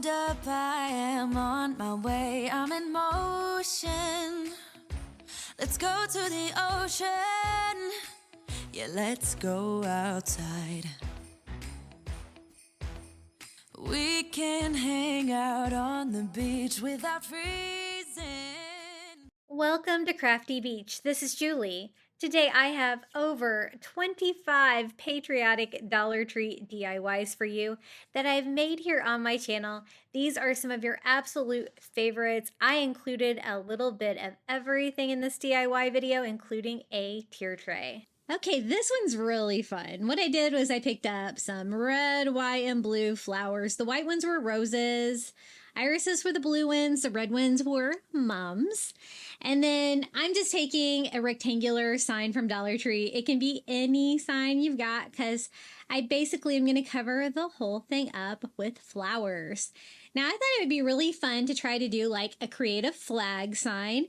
Hold up, I am on my way, I'm in motion. Let's go to the ocean. Yeah, let's go outside. We can hang out on the beach without freezing. Welcome to Crafty Beach. This is Julie. Today I have over 25 patriotic Dollar Tree DIYs for you that I've made here on my channel. These are some of your absolute favorites. I included a little bit of everything in this DIY video, including a tier tray. Okay, this one's really fun. What I did was I picked up some red, white, and blue flowers. The white ones were roses. Irises were the blue ones. The red ones were mums. And then I'm just taking a rectangular sign from Dollar Tree. It can be any sign you've got because I basically am going to cover the whole thing up with flowers. Now, I thought it would be really fun to try to do like a creative flag sign,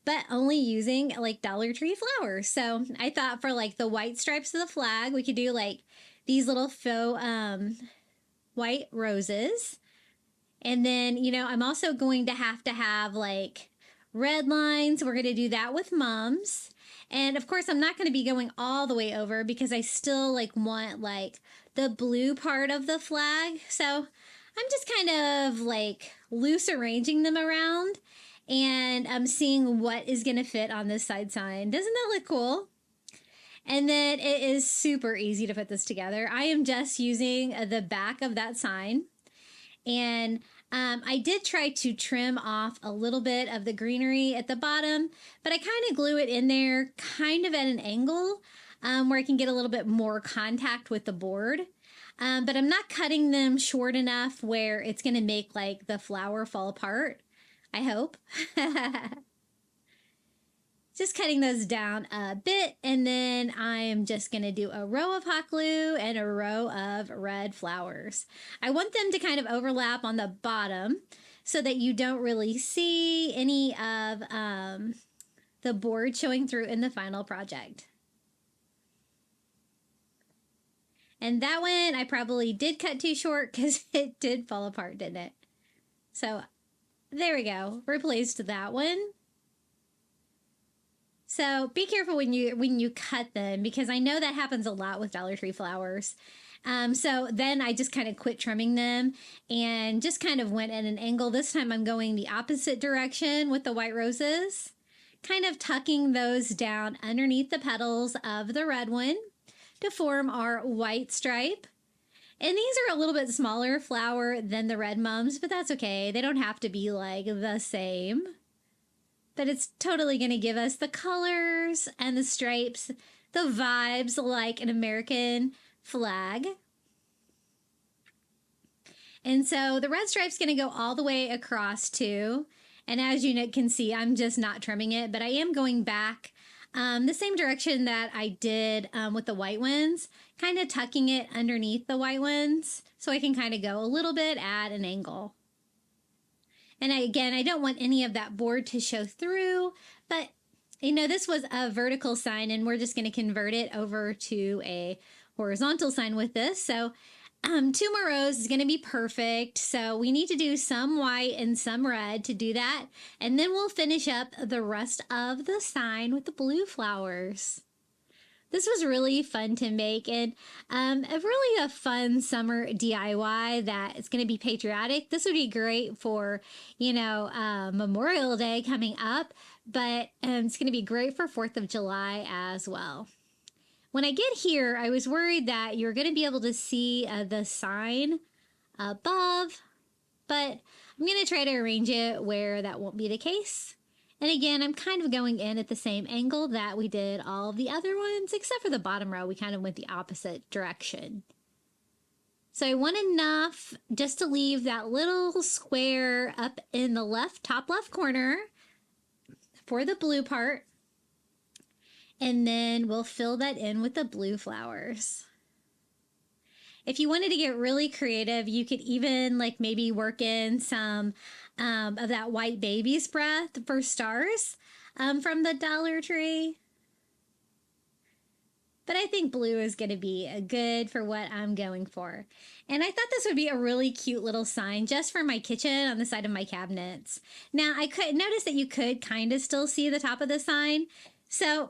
but only using like Dollar Tree flowers. So I thought for like the white stripes of the flag, we could do like these little faux white roses. And then, you know, I'm also going to have like red lines. We're going to do that with mums. And of course, I'm not going to be going all the way over because I still like want like the blue part of the flag. So I'm just kind of like loose arranging them around. And I'm seeing what is going to fit on this side sign. Doesn't that look cool? And then it is super easy to put this together. I am just using the back of that sign. And I did try to trim off a little bit of the greenery at the bottom, but I kind of glue it in there kind of at an angle where I can get a little bit more contact with the board. But I'm not cutting them short enough where it's going to make like the flower fall apart. I hope. Just cutting those down a bit, and then I'm just going to do a row of hot glue and a row of red flowers. I want them to kind of overlap on the bottom so that you don't really see any of the board showing through in the final project. And that one I probably did cut too short because it did fall apart, didn't it? So there we go. Replaced that one. So be careful when you cut them because I know that happens a lot with Dollar Tree flowers. So then I just kind of quit trimming them and just kind of went at an angle. This time I'm going the opposite direction with the white roses, kind of tucking those down underneath the petals of the red one to form our white stripe. And these are a little bit smaller flower than the red mums, but that's okay. They don't have to be like the same. But it's totally going to give us the colors and the stripes, the vibes like an American flag. And so the red stripe's going to go all the way across too. And as you can see, I'm just not trimming it, but I am going back the same direction that I did with the white ones, kind of tucking it underneath the white ones so I can kind of go a little bit at an angle. And again, I don't want any of that board to show through, but you know, this was a vertical sign and we're just going to convert it over to a horizontal sign with this. So 2 more rows is going to be perfect. So we need to do some white and some red to do that. And then we'll finish up the rest of the sign with the blue flowers. This was really fun to make and really a fun summer DIY that is going to be patriotic. This would be great for, you know, Memorial Day coming up, but it's going to be great for 4th of July as well. When I get here, I was worried that you're going to be able to see the sign above, but I'm going to try to arrange it where that won't be the case. And again, I'm kind of going in at the same angle that we did all of the other ones, except for the bottom row. We kind of went the opposite direction. So I want enough just to leave that little square up in the top left corner for the blue part. And then we'll fill that in with the blue flowers. If you wanted to get really creative, you could even like maybe work in some of that white baby's breath for stars from the Dollar Tree. but I think blue is going to be good for what I'm going for. And I thought this would be a really cute little sign just for my kitchen on the side of my cabinets. Now, I could notice that you could kind of still see the top of the sign. So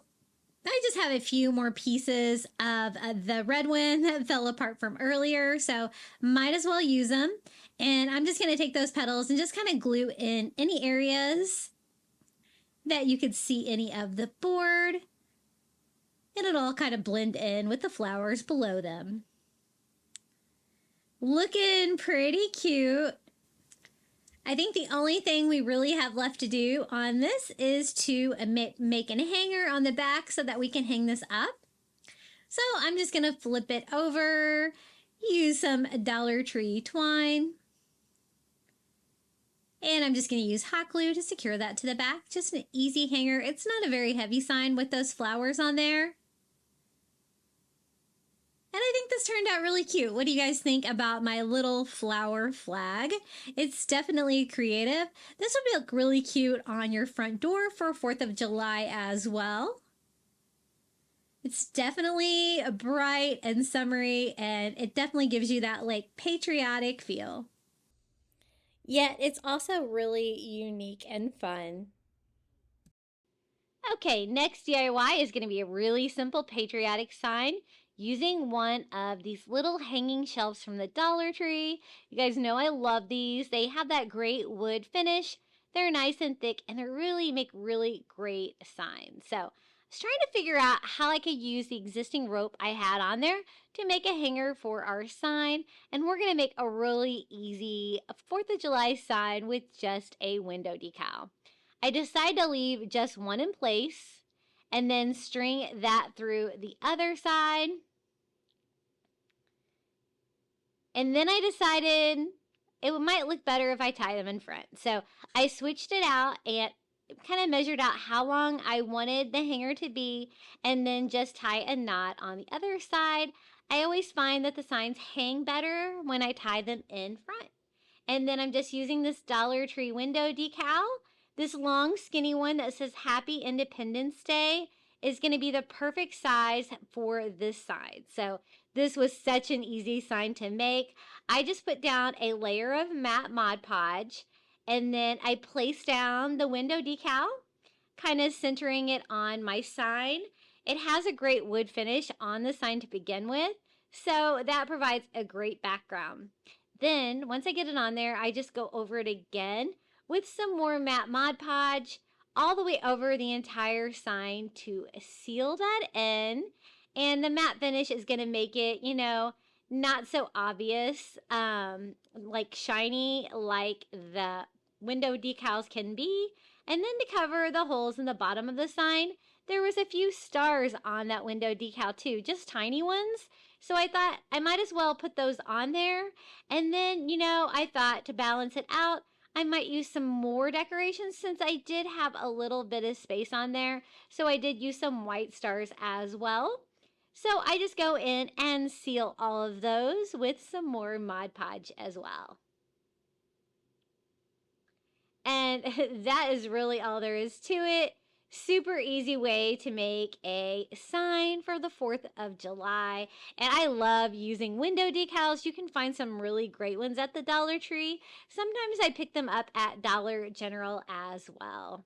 I just have a few more pieces of the red one that fell apart from earlier, so might as well use them. And I'm just going to take those petals and just kind of glue in any areas that you could see any of the board. And it'll all kind of blend in with the flowers below them. Looking pretty cute. I think the only thing we really have left to do on this is to make a hanger on the back so that we can hang this up. So I'm just going to flip it over, use some Dollar Tree twine, and I'm just going to use hot glue to secure that to the back. Just an easy hanger. It's not a very heavy sign with those flowers on there. And I think this turned out really cute. What do you guys think about my little flower flag? It's definitely creative. This would look really cute on your front door for 4th of July as well. It's definitely bright and summery, and it definitely gives you that like patriotic feel. Yet it's also really unique and fun. Okay, next DIY is going to be a really simple patriotic sign using one of these little hanging shelves from the Dollar Tree. You guys know I love these. They have that great wood finish. They're nice and thick, and they really make really great signs. So I was trying to figure out how I could use the existing rope I had on there to make a hanger for our sign. And we're going to make a really easy 4th of July sign with just a window decal. I decided to leave just one in place and then string that through the other side. And then I decided it might look better if I tie them in front. So I switched it out and kind of measured out how long I wanted the hanger to be and then just tie a knot on the other side. I always find that the signs hang better when I tie them in front. And then I'm just using this Dollar Tree window decal. This long skinny one that says Happy Independence Day is going to be the perfect size for this side. So this was such an easy sign to make. I just put down a layer of matte Mod Podge, and then I placed down the window decal, kind of centering it on my sign. It has a great wood finish on the sign to begin with, so that provides a great background. Then once I get it on there, I just go over it again with some more matte Mod Podge all the way over the entire sign to seal that in. And the matte finish is going to make it, you know, not so obvious, like shiny like the window decals can be. And then to cover the holes in the bottom of the sign, there was a few stars on that window decal too, just tiny ones. So I thought I might as well put those on there. And then, you know, I thought to balance it out, I might use some more decorations since I did have a little bit of space on there. So I did use some white stars as well. So I just go in and seal all of those with some more Mod Podge as well. And that is really all there is to it. Super easy way to make a sign for the 4th of July. And I love using window decals. You can find some really great ones at the Dollar Tree. Sometimes I pick them up at Dollar General as well.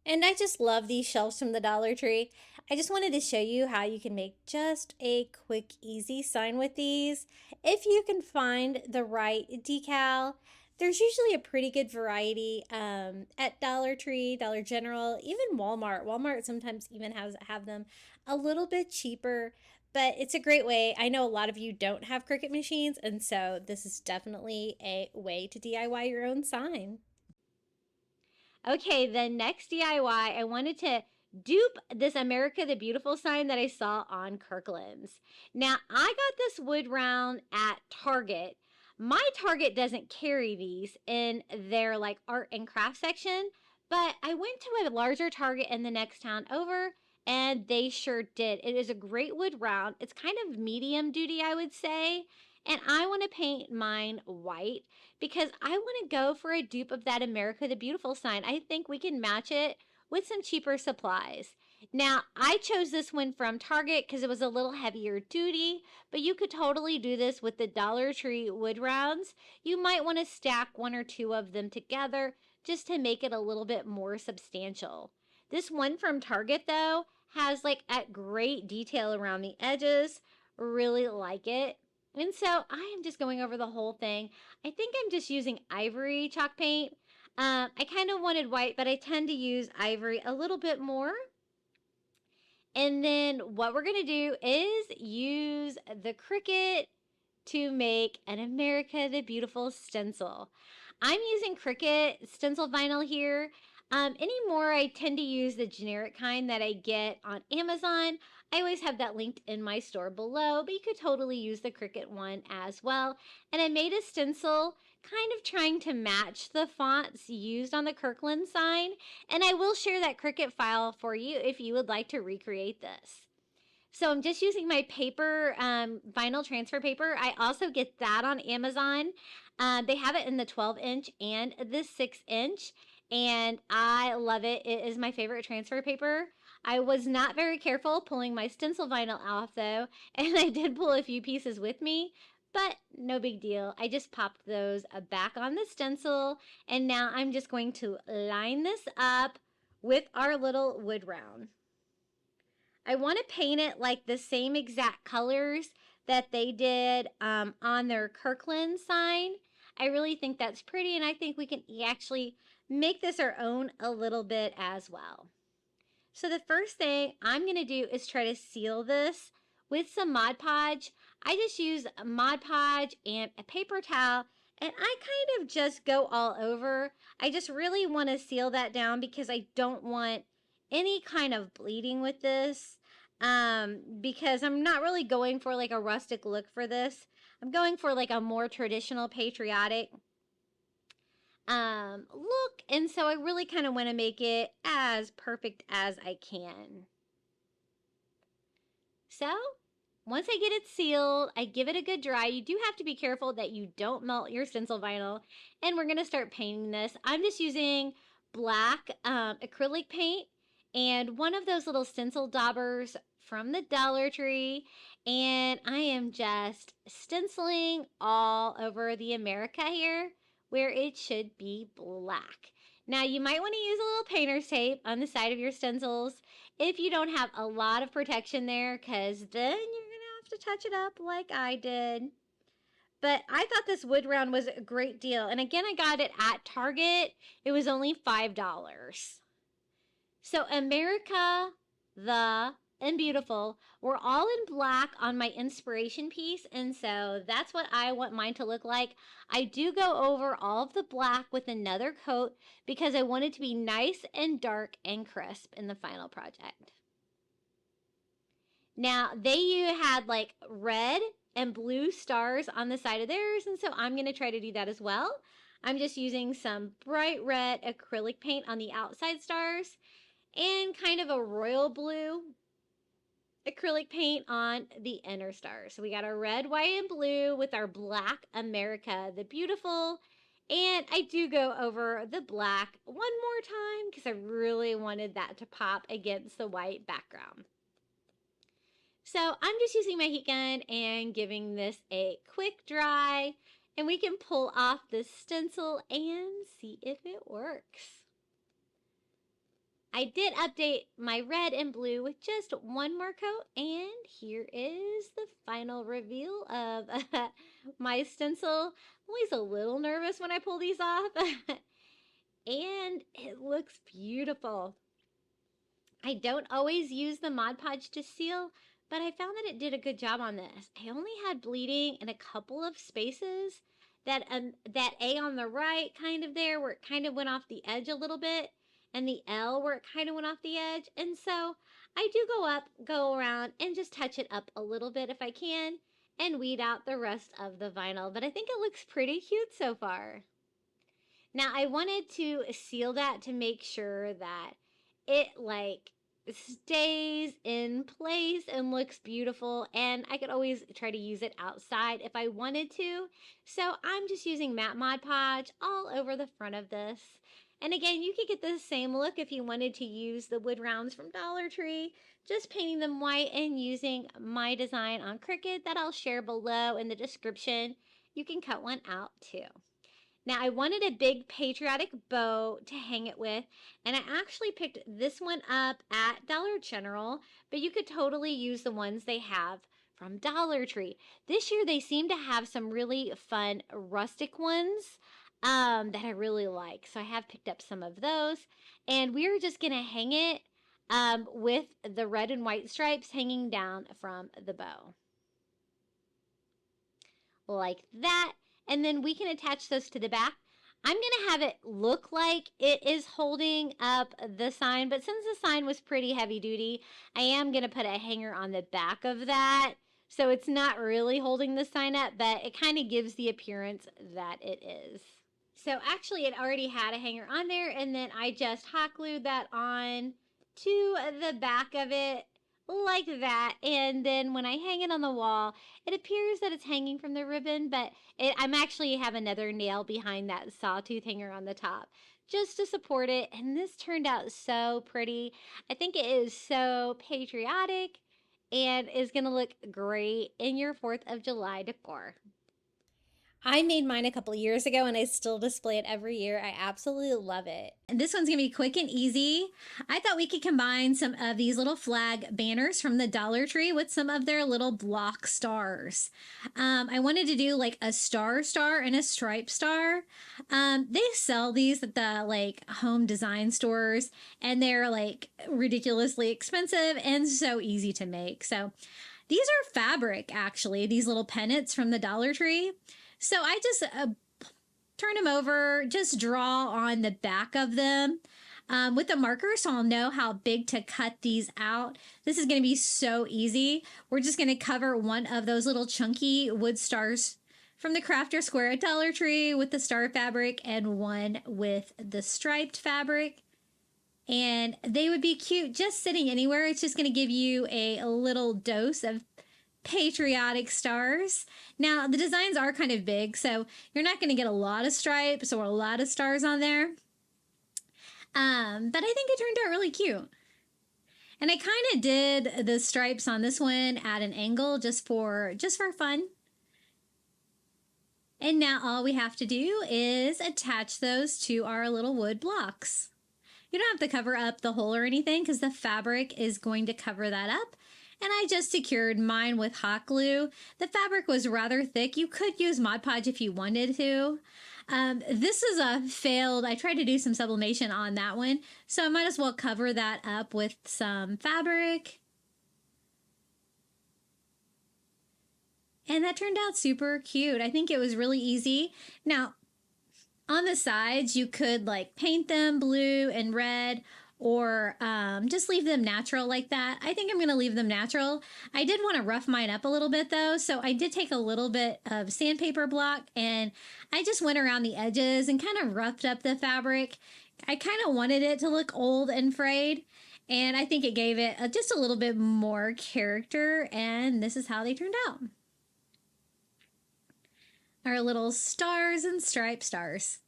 And I just love these shelves from the Dollar Tree. I just wanted to show you how you can make just a quick, easy sign with these. If you can find the right decal, there's usually a pretty good variety at Dollar Tree, Dollar General, even Walmart. Walmart sometimes even have them a little bit cheaper, but it's a great way. I know a lot of you don't have Cricut machines, and so this is definitely a way to DIY your own sign. Okay, the next DIY, I wanted to dupe this America the Beautiful sign that I saw on Kirkland's. Now, I got this wood round at Target. My Target doesn't carry these in their like art and craft section, but I went to a larger Target in the next town over and they sure did. It is a great wood round. It's kind of medium duty, I would say. And I want to paint mine white because I want to go for a dupe of that America the Beautiful sign. I think we can match it with some cheaper supplies. Now, I chose this one from Target because it was a little heavier duty, but you could totally do this with the Dollar Tree wood rounds. You might want to stack one or two of them together just to make it a little bit more substantial. This one from Target, though, has like a great detail around the edges. Really like it. And so I am just going over the whole thing. I think I'm just using ivory chalk paint. I kind of wanted white, but I tend to use ivory a little bit more. And then what we're going to do is use the Cricut to make an America the Beautiful stencil. I'm using Cricut stencil vinyl here. Anymore, I tend to use the generic kind that I get on Amazon. I always have that linked in my store below, but you could totally use the Cricut one as well. And I made a stencil kind of trying to match the fonts used on the Kirkland sign. And I will share that Cricut file for you if you would like to recreate this. So I'm just using my paper, vinyl transfer paper. I also get that on Amazon. They have it in the 12-inch and the 6-inch, and I love it. It is my favorite transfer paper. I was not very careful pulling my stencil vinyl off, though, and I did pull a few pieces with me, but no big deal. I just popped those back on the stencil, and now I'm just going to line this up with our little wood round. I want to paint it like the same exact colors that they did on their Kirkland sign. I really think that's pretty, and I think we can actually make this our own a little bit as well. So the first thing I'm going to do is try to seal this with some Mod Podge. I just use Mod Podge and a paper towel, and I kind of just go all over. I just really want to seal that down because I don't want any kind of bleeding with this, because I'm not really going for like a rustic look for this. I'm going for like a more traditional patriotic look, and so I really kind of want to make it as perfect as I can. So once I get it sealed, I give it a good dry. You do have to be careful that you don't melt your stencil vinyl, and we're going to start painting this. I'm just using black acrylic paint and one of those little stencil daubers from the Dollar Tree, and I am just stenciling all over the America here where it should be black. Now you might want to use a little painter's tape on the side of your stencils if you don't have a lot of protection there, because then you're going to have to touch it up like I did. But I thought this wood round was a great deal, and again, I got it at Target. It was only $5. So America and Beautiful were all in black on my inspiration piece, and so that's what I want mine to look like. I do go over all of the black with another coat because I want it to be nice and dark and crisp in the final project. Now, they had like red and blue stars on the side of theirs, and so I'm going to try to do that as well. I'm just using some bright red acrylic paint on the outside stars and kind of a royal blue acrylic paint on the inner stars. So we got our red, white, and blue with our black America the Beautiful. And I do go over the black one more time because I really wanted that to pop against the white background. So I'm just using my heat gun and giving this a quick dry, and we can pull off the stencil and see if it works. I did update my red and blue with just one more coat, and here is the final reveal of my stencil. I'm always a little nervous when I pull these off, and it looks beautiful. I don't always use the Mod Podge to seal, but I found that it did a good job on this. I only had bleeding in a couple of spaces. That A on the right kind of there where it kind of went off the edge a little bit, and the L where it kind of went off the edge. And so I do go around and just touch it up a little bit if I can and weed out the rest of the vinyl. But I think it looks pretty cute so far. Now I wanted to seal that to make sure that it like stays in place and looks beautiful, and I could always try to use it outside if I wanted to. So I'm just using matte Mod Podge all over the front of this. And again, you could get the same look if you wanted to use the wood rounds from Dollar Tree, just painting them white and using my design on Cricut that I'll share below in the description. You can cut one out too. Now, I wanted a big patriotic bow to hang it with, and I actually picked this one up at Dollar General, but you could totally use the ones they have from Dollar Tree. This year, they seem to have some really fun rustic ones that I really like, so I have picked up some of those, and we are just going to hang it with the red and white stripes hanging down from the bow. Like that. And then we can attach those to the back. I'm going to have it look like it is holding up the sign, but since the sign was pretty heavy duty, I am going to put a hanger on the back of that. So it's not really holding the sign up, but it kind of gives the appearance that it is. So actually it already had a hanger on there, and then I just hot glued that on to the back of it like that, and then when I hang it on the wall, it appears that it's hanging from the ribbon, but I'm actually have another nail behind that sawtooth hanger on the top just to support it, and this turned out so pretty. I think it is so patriotic and is going to look great in your 4th of July decor. I made mine a couple years ago and I still display it every year. I absolutely love it. And this one's gonna be quick and easy. I thought we could combine some of these little flag banners from the Dollar Tree with some of their little block stars. I wanted to do like a star and a stripe star. They sell these at the like home design stores, and they're like ridiculously expensive and so easy to make. So these are fabric, actually, these little pennants from the Dollar Tree. So I just turn them over, just draw on the back of them with a marker so I'll know how big to cut these out. This is going to be so easy. We're just going to cover one of those little chunky wood stars from the Crafter Square at Dollar Tree with the star fabric and one with the striped fabric. And they would be cute just sitting anywhere. It's just going to give you a little dose of patriotic stars. Now, the designs are kind of big, so you're not going to get a lot of stripes or a lot of stars on there. But I think it turned out really cute. And I kind of did the stripes on this one at an angle just for fun. And now all we have to do is attach those to our little wood blocks. You don't have to cover up the hole or anything because the fabric is going to cover that up. And I just secured mine with hot glue. The fabric was rather thick. You could use Mod Podge if you wanted to. This is a failed. I tried to do some sublimation on that one, so I might as well cover that up with some fabric. And that turned out super cute. I think it was really easy. Now, on the sides, you could like paint them blue and red, or just leave them natural like that. I think I'm going to leave them natural. I did want to rough mine up a little bit though, so I did take a little bit of sandpaper block and I just went around the edges and kind of roughed up the fabric. I kind of wanted it to look old and frayed, and I think it gave it just a little bit more character, and this is how they turned out. Our little stars and stripe stars.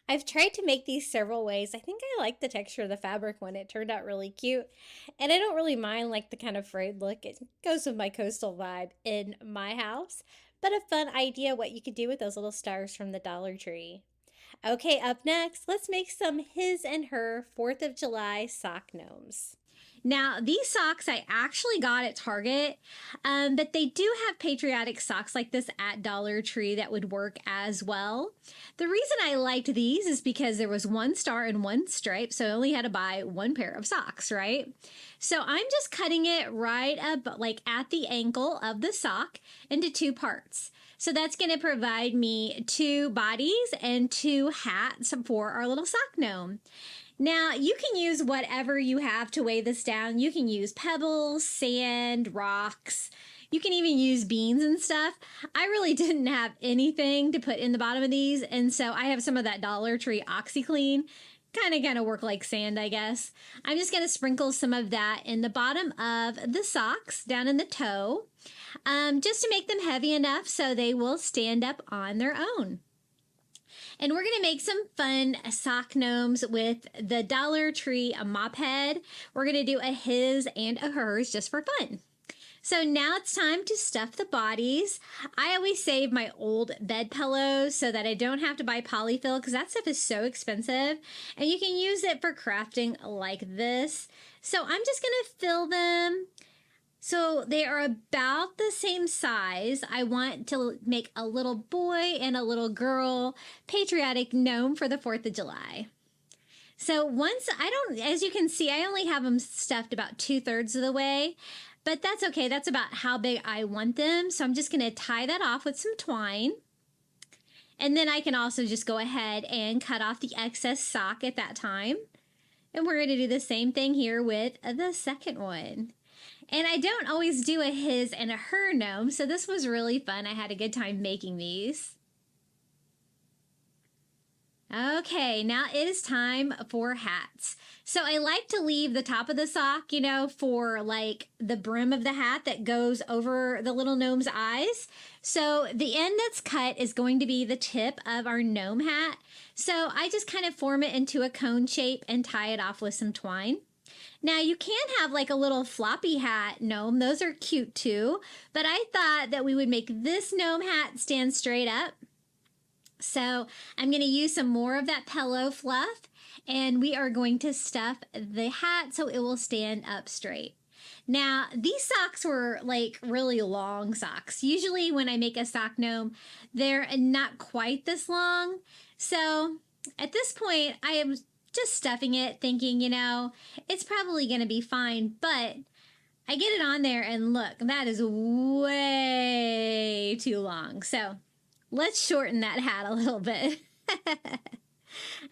I've tried to make these several ways. I think I like the texture of the fabric one. It turned out really cute. And I don't really mind like the kind of frayed look. It goes with my coastal vibe in my house. But a fun idea what you could do with those little stars from the Dollar Tree. Okay, up next, let's make some his and her 4th of July sock gnomes. Now, these socks I actually got at Target, but they do have patriotic socks like this at Dollar Tree that would work as well. The reason I liked these is because there was one star and one stripe, so I only had to buy one pair of socks, right? So I'm just cutting it right up like at the ankle of the sock into 2 parts. So that's going to provide me 2 bodies and 2 hats for our little sock gnome. Now, you can use whatever you have to weigh this down. You can use pebbles, sand, rocks. You can even use beans and stuff. I really didn't have anything to put in the bottom of these, and so I have some of that Dollar Tree OxyClean. Kind of work like sand, I guess. I'm just going to sprinkle some of that in the bottom of the socks, down in the toe, just to make them heavy enough so they will stand up on their own. And we're going to make some fun sock gnomes with the Dollar Tree mop head. We're going to do a his and a hers just for fun. So now it's time to stuff the bodies. I always save my old bed pillows so that I don't have to buy polyfill because that stuff is so expensive. And you can use it for crafting like this. So I'm just going to fill them. So they are about the same size. I want to make a little boy and a little girl patriotic gnome for the 4th of July. So as you can see, I only have them stuffed about 2/3 of the way, but that's okay. That's about how big I want them. So I'm just going to tie that off with some twine. And then I can also just go ahead and cut off the excess sock at that time. And we're going to do the same thing here with the second one. And I don't always do a his and a her gnome, so this was really fun. I had a good time making these. Okay, now it is time for hats. So I like to leave the top of the sock, for like the brim of the hat that goes over the little gnome's eyes. So the end that's cut is going to be the tip of our gnome hat. So I just kind of form it into a cone shape and tie it off with some twine. Now you can have like a little floppy hat gnome. Those are cute too. But I thought that we would make this gnome hat stand straight up. So I'm going to use some more of that pillow fluff and we are going to stuff the hat so it will stand up straight. Now these socks were like really long socks. Usually when I make a sock gnome, they're not quite this long. So at this point I am just stuffing it thinking, it's probably going to be fine, but I get it on there and look, that is way too long. So let's shorten that hat a little bit.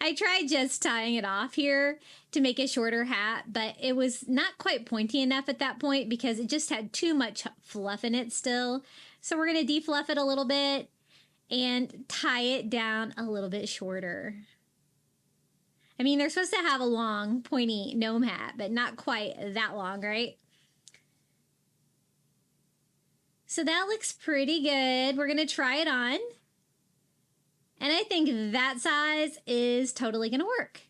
I tried just tying it off here to make a shorter hat, but it was not quite pointy enough at that point because it just had too much fluff in it still. So we're going to defluff it a little bit and tie it down a little bit shorter. I mean, they're supposed to have a long, pointy gnome hat, but not quite that long, right? So that looks pretty good. We're going to try it on. And I think that size is totally going to work.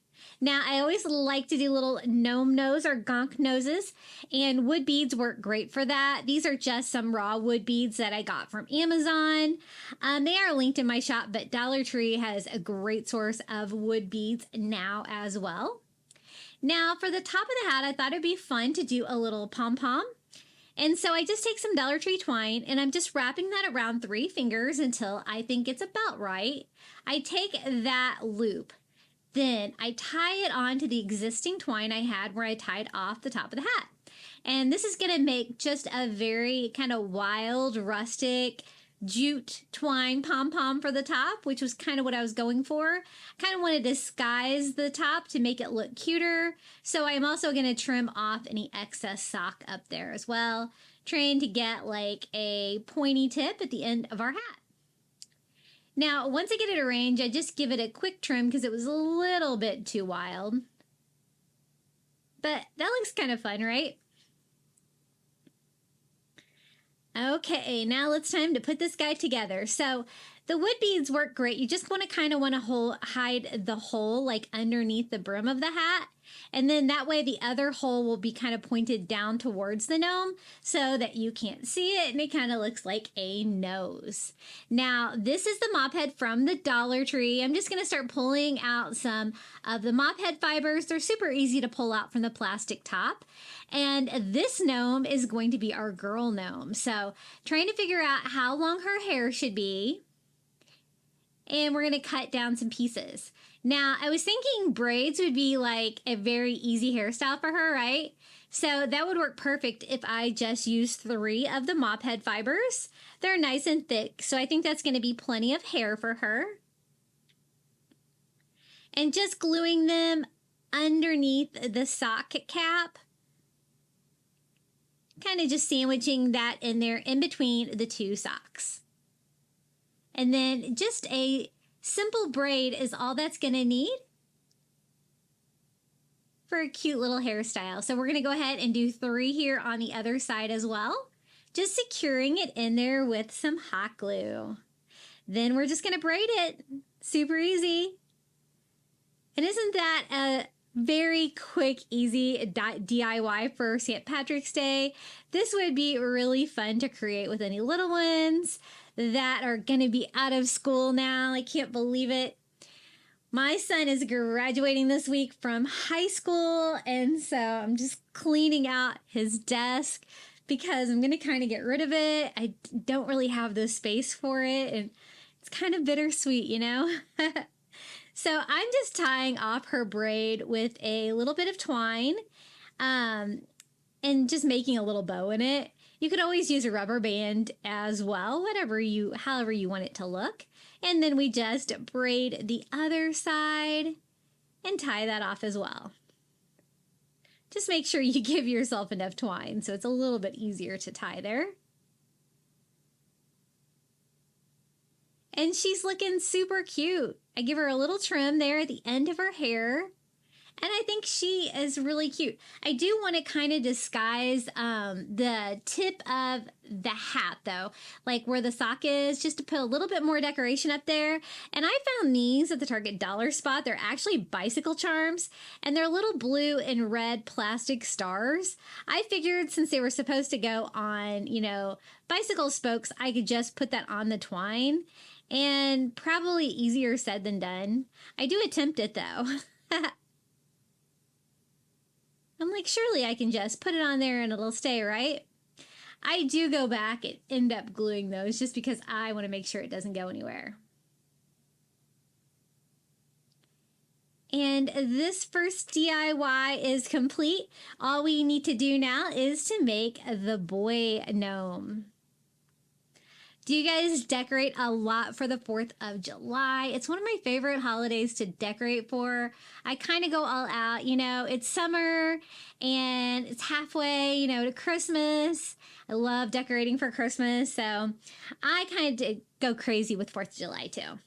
Now, I always like to do little gnome nose or gonk noses, and wood beads work great for that. These are just some raw wood beads that I got from Amazon. They are linked in my shop, but Dollar Tree has a great source of wood beads now as well. Now, for the top of the hat, I thought it'd be fun to do a little pom-pom. And so I just take some Dollar Tree twine and I'm just wrapping that around 3 fingers until I think it's about right. I take that loop. Then I tie it onto the existing twine I had where I tied off the top of the hat. And this is going to make just a very kind of wild, rustic, jute twine pom-pom for the top, which was kind of what I was going for. I kind of want to disguise the top to make it look cuter. So I'm also going to trim off any excess sock up there as well, trying to get like a pointy tip at the end of our hat. Now, once I get it arranged, I just give it a quick trim because it was a little bit too wild. But that looks kind of fun, right? Okay, now it's time to put this guy together. So the wood beads work great. You just want to hide the hole like underneath the brim of the hat. And then that way the other hole will be kind of pointed down towards the gnome so that you can't see it and it kind of looks like a nose. Now, this is the mop head from the Dollar Tree. I'm just going to start pulling out some of the mop head fibers. They're super easy to pull out from the plastic top. And this gnome is going to be our girl gnome. So trying to figure out how long her hair should be. And we're going to cut down some pieces. Now, I was thinking braids would be like a very easy hairstyle for her, right? So that would work perfect if I just use 3 of the mop head fibers. They're nice and thick, so I think that's going to be plenty of hair for her. And just gluing them underneath the sock cap. Kind of just sandwiching that in there in between the 2 socks. And then just a simple braid is all that's going to need for a cute little hairstyle. So we're going to go ahead and do 3 here on the other side as well. Just securing it in there with some hot glue. Then we're just going to braid it. Super easy. And isn't that a very quick, easy DIY for St. Patrick's Day? This would be really fun to create with any little ones that are going to be out of school now. I can't believe it. My son is graduating this week from high school, and so I'm just cleaning out his desk because I'm going to kind of get rid of it. I don't really have the space for it, and it's kind of bittersweet, you know? So I'm just tying off her braid with a little bit of twine and just making a little bow in it. You could always use a rubber band as well, however you want it to look. And then we just braid the other side and tie that off as well. Just make sure you give yourself enough twine so it's a little bit easier to tie there. And she's looking super cute. I give her a little trim there at the end of her hair. And I think she is really cute. I do want to kind of disguise the tip of the hat, though, like where the sock is, just to put a little bit more decoration up there. And I found these at the Target dollar spot. They're actually bicycle charms, and they're little blue and red plastic stars. I figured since they were supposed to go on, you know, bicycle spokes, I could just put that on the twine. And probably easier said than done. I do attempt it, though. I'm like, surely I can just put it on there and it'll stay, right? I do go back and end up gluing those just because I want to make sure it doesn't go anywhere. And this first DIY is complete. All we need to do now is to make the boy gnome. Do you guys decorate a lot for the 4th of July? It's one of my favorite holidays to decorate for. I kind of go all out, you know, it's summer and it's halfway, you know, to Christmas. I love decorating for Christmas, so I kind of go crazy with 4th of July too.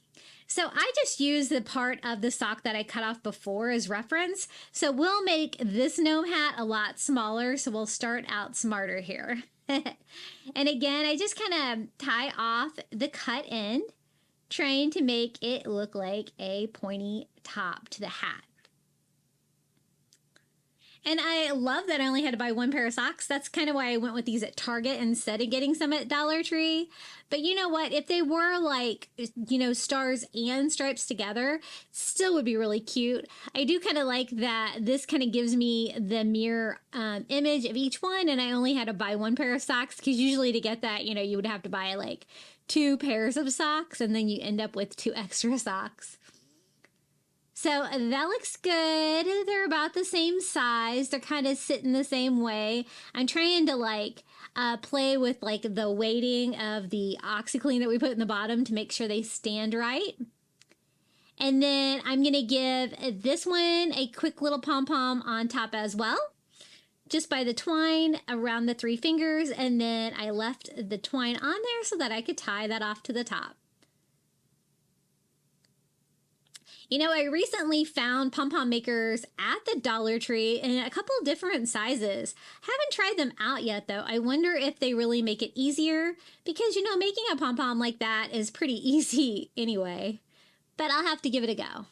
So I just use the part of the sock that I cut off before as reference. So we'll make this gnome hat a lot smaller, so we'll start out smarter here. And again, I just kind of tie off the cut end, trying to make it look like a pointy top to the hat. And I love that I only had to buy one pair of socks. That's kind of why I went with these at Target instead of getting some at Dollar Tree. But you know what? If they were like, you know, stars and stripes together, still would be really cute. I do kind of like that this kind of gives me the mirror image of each one. And I only had to buy one pair of socks because usually to get that, you know, you would have to buy like 2 pairs of socks and then you end up with 2 extra socks. So that looks good. They're about the same size. They're kind of sitting the same way. I'm trying to like play with like the weighting of the OxiClean that we put in the bottom to make sure they stand right. And then I'm going to give this one a quick little pom-pom on top as well, just by the twine around the 3 fingers. And then I left the twine on there so that I could tie that off to the top. You know, I recently found pom-pom makers at the Dollar Tree in a couple different sizes. Haven't tried them out yet, though. I wonder if they really make it easier because, you know, making a pom-pom like that is pretty easy anyway. But I'll have to give it a go.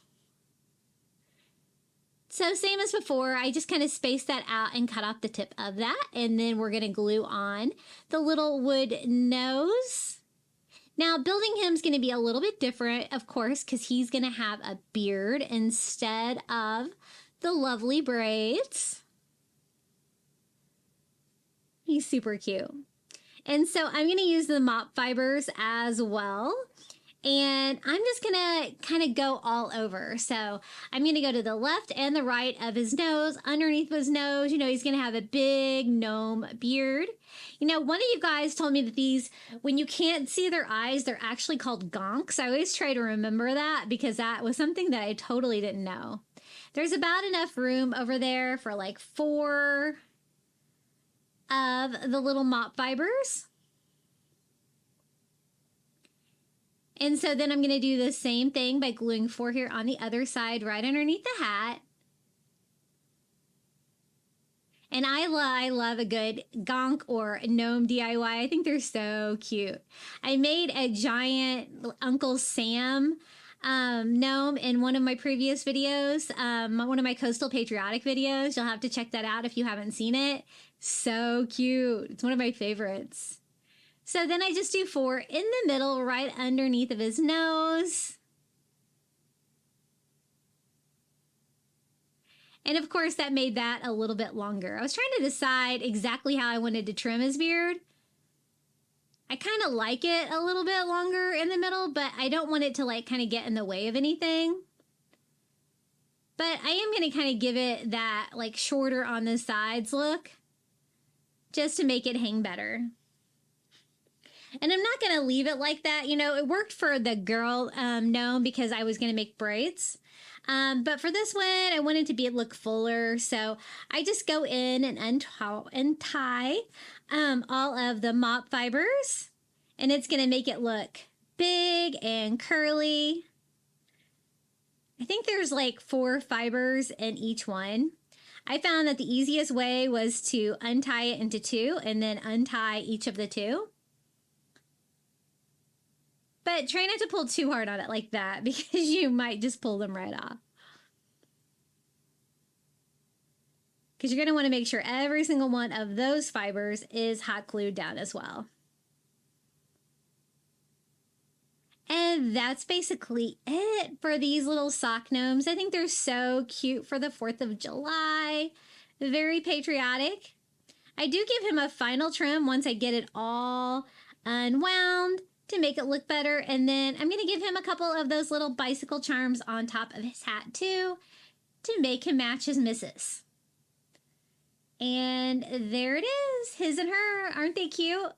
So same as before, I just kind of spaced that out and cut off the tip of that. And then we're going to glue on the little wood nose. Now, building him is going to be a little bit different, of course, because he's going to have a beard instead of the lovely braids. He's super cute. And so I'm going to use the mop fibers as well. And I'm just going to kind of go all over. So I'm going to go to the left and the right of his nose, underneath his nose. You know, he's going to have a big gnome beard. You know, one of you guys told me that these, when you can't see their eyes, they're actually called gonks. I always try to remember that because that was something that I totally didn't know. There's about enough room over there for like 4 of the little mop fibers. And so then I'm going to do the same thing by gluing 4 here on the other side right underneath the hat. And I love a good gonk or gnome DIY. I think they're so cute. I made a giant Uncle Sam gnome in one of my previous videos, one of my coastal patriotic videos. You'll have to check that out if you haven't seen it. So cute. It's one of my favorites. So then I just do 4 in the middle, right underneath of his nose. And of course that made that a little bit longer. I was trying to decide exactly how I wanted to trim his beard. I kind of like it a little bit longer in the middle, but I don't want it to like kind of get in the way of anything. But I am going to kind of give it that like shorter on the sides look, just to make it hang better. And I'm not going to leave it like that. You know, it worked for the girl gnome because I was going to make braids. But for this one, I wanted to look fuller. So I just go in and untie all of the mop fibers. And it's going to make it look big and curly. I think there's like 4 fibers in each one. I found that the easiest way was to untie it into 2 and then untie each of the 2. But try not to pull too hard on it like that because you might just pull them right off. Because you're going to want to make sure every single one of those fibers is hot glued down as well. And that's basically it for these little sock gnomes. I think they're so cute for the 4th of July. Very patriotic. I do give him a final trim once I get it all unwound to make it look better. And then I'm going to give him a couple of those little bicycle charms on top of his hat too, to make him match his missus. And there it is, his and her. Aren't they cute?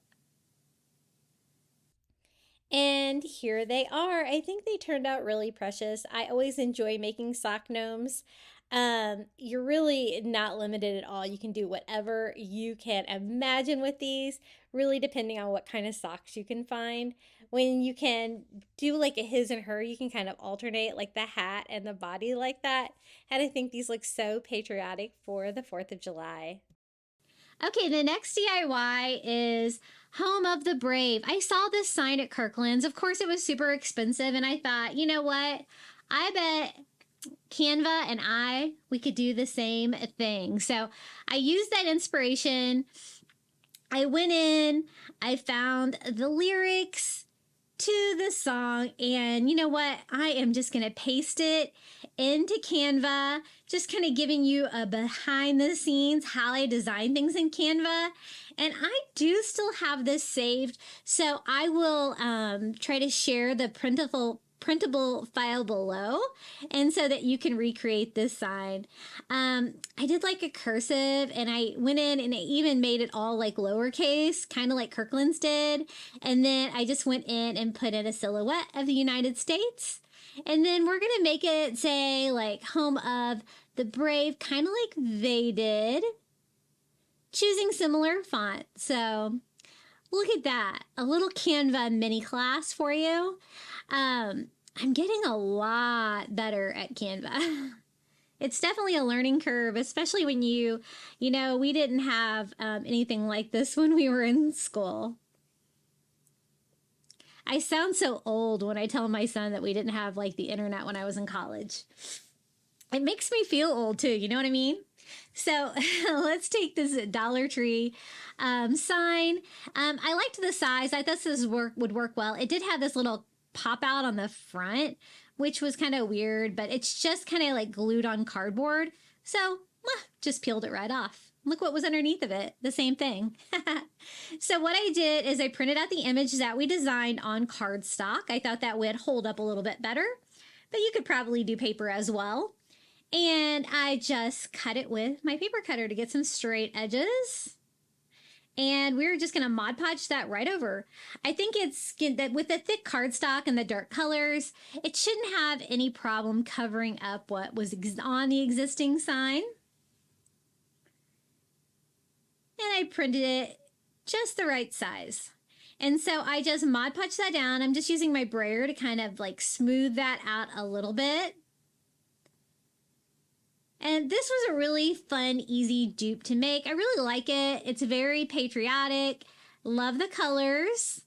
And here they are. I think they turned out really precious. I always enjoy making sock gnomes. You're really not limited at all. You can do whatever you can imagine with these, really depending on what kind of socks you can find. When you can do like a his and her, you can kind of alternate like the hat and the body like that. And I think these look so patriotic for the 4th of July. Okay, the next DIY is Home of the Brave. I saw this sign at Kirkland's. Of course, it was super expensive, and I thought, you know what? I bet Canva and we could do the same thing. So I used that inspiration. I went in, I found the lyrics to the song, and you know what? I am just going to paste it into Canva, just kind of giving you a behind the scenes how I design things in Canva. And I do still have this saved, so I will try to share the printable file below, and so that you can recreate this sign. I did like a cursive, and I went in and I even made it all like lowercase, kind of like Kirkland's did. And then I just went in and put in a silhouette of the United States. And then we're going to make it say like Home of the Brave, kind of like they did, choosing similar font. So look at that, a little Canva mini class for you. I'm getting a lot better at Canva. It's definitely a learning curve, especially when you know, we didn't have anything like this when we were in school. I sound so old when I tell my son that we didn't have like the internet when I was in college. It makes me feel old too, you know what I mean? So let's take this Dollar Tree sign. I liked the size. I thought this would work well. It did have this little pop out on the front, which was kind of weird, but it's just kind of like glued on cardboard. So just peeled it right off. Look what was underneath of it. The same thing. So what I did is I printed out the image that we designed on cardstock. I thought that would hold up a little bit better, but you could probably do paper as well. And I just cut it with my paper cutter to get some straight edges. And we're just going to Mod Podge that right over. I think it's that with the thick cardstock and the dark colors, it shouldn't have any problem covering up what was on the existing sign. And I printed it just the right size. And so I just Mod Podge that down. I'm just using my brayer to kind of like smooth that out a little bit. And this was a really fun, easy dupe to make. I really like it. It's very patriotic. Love the colors.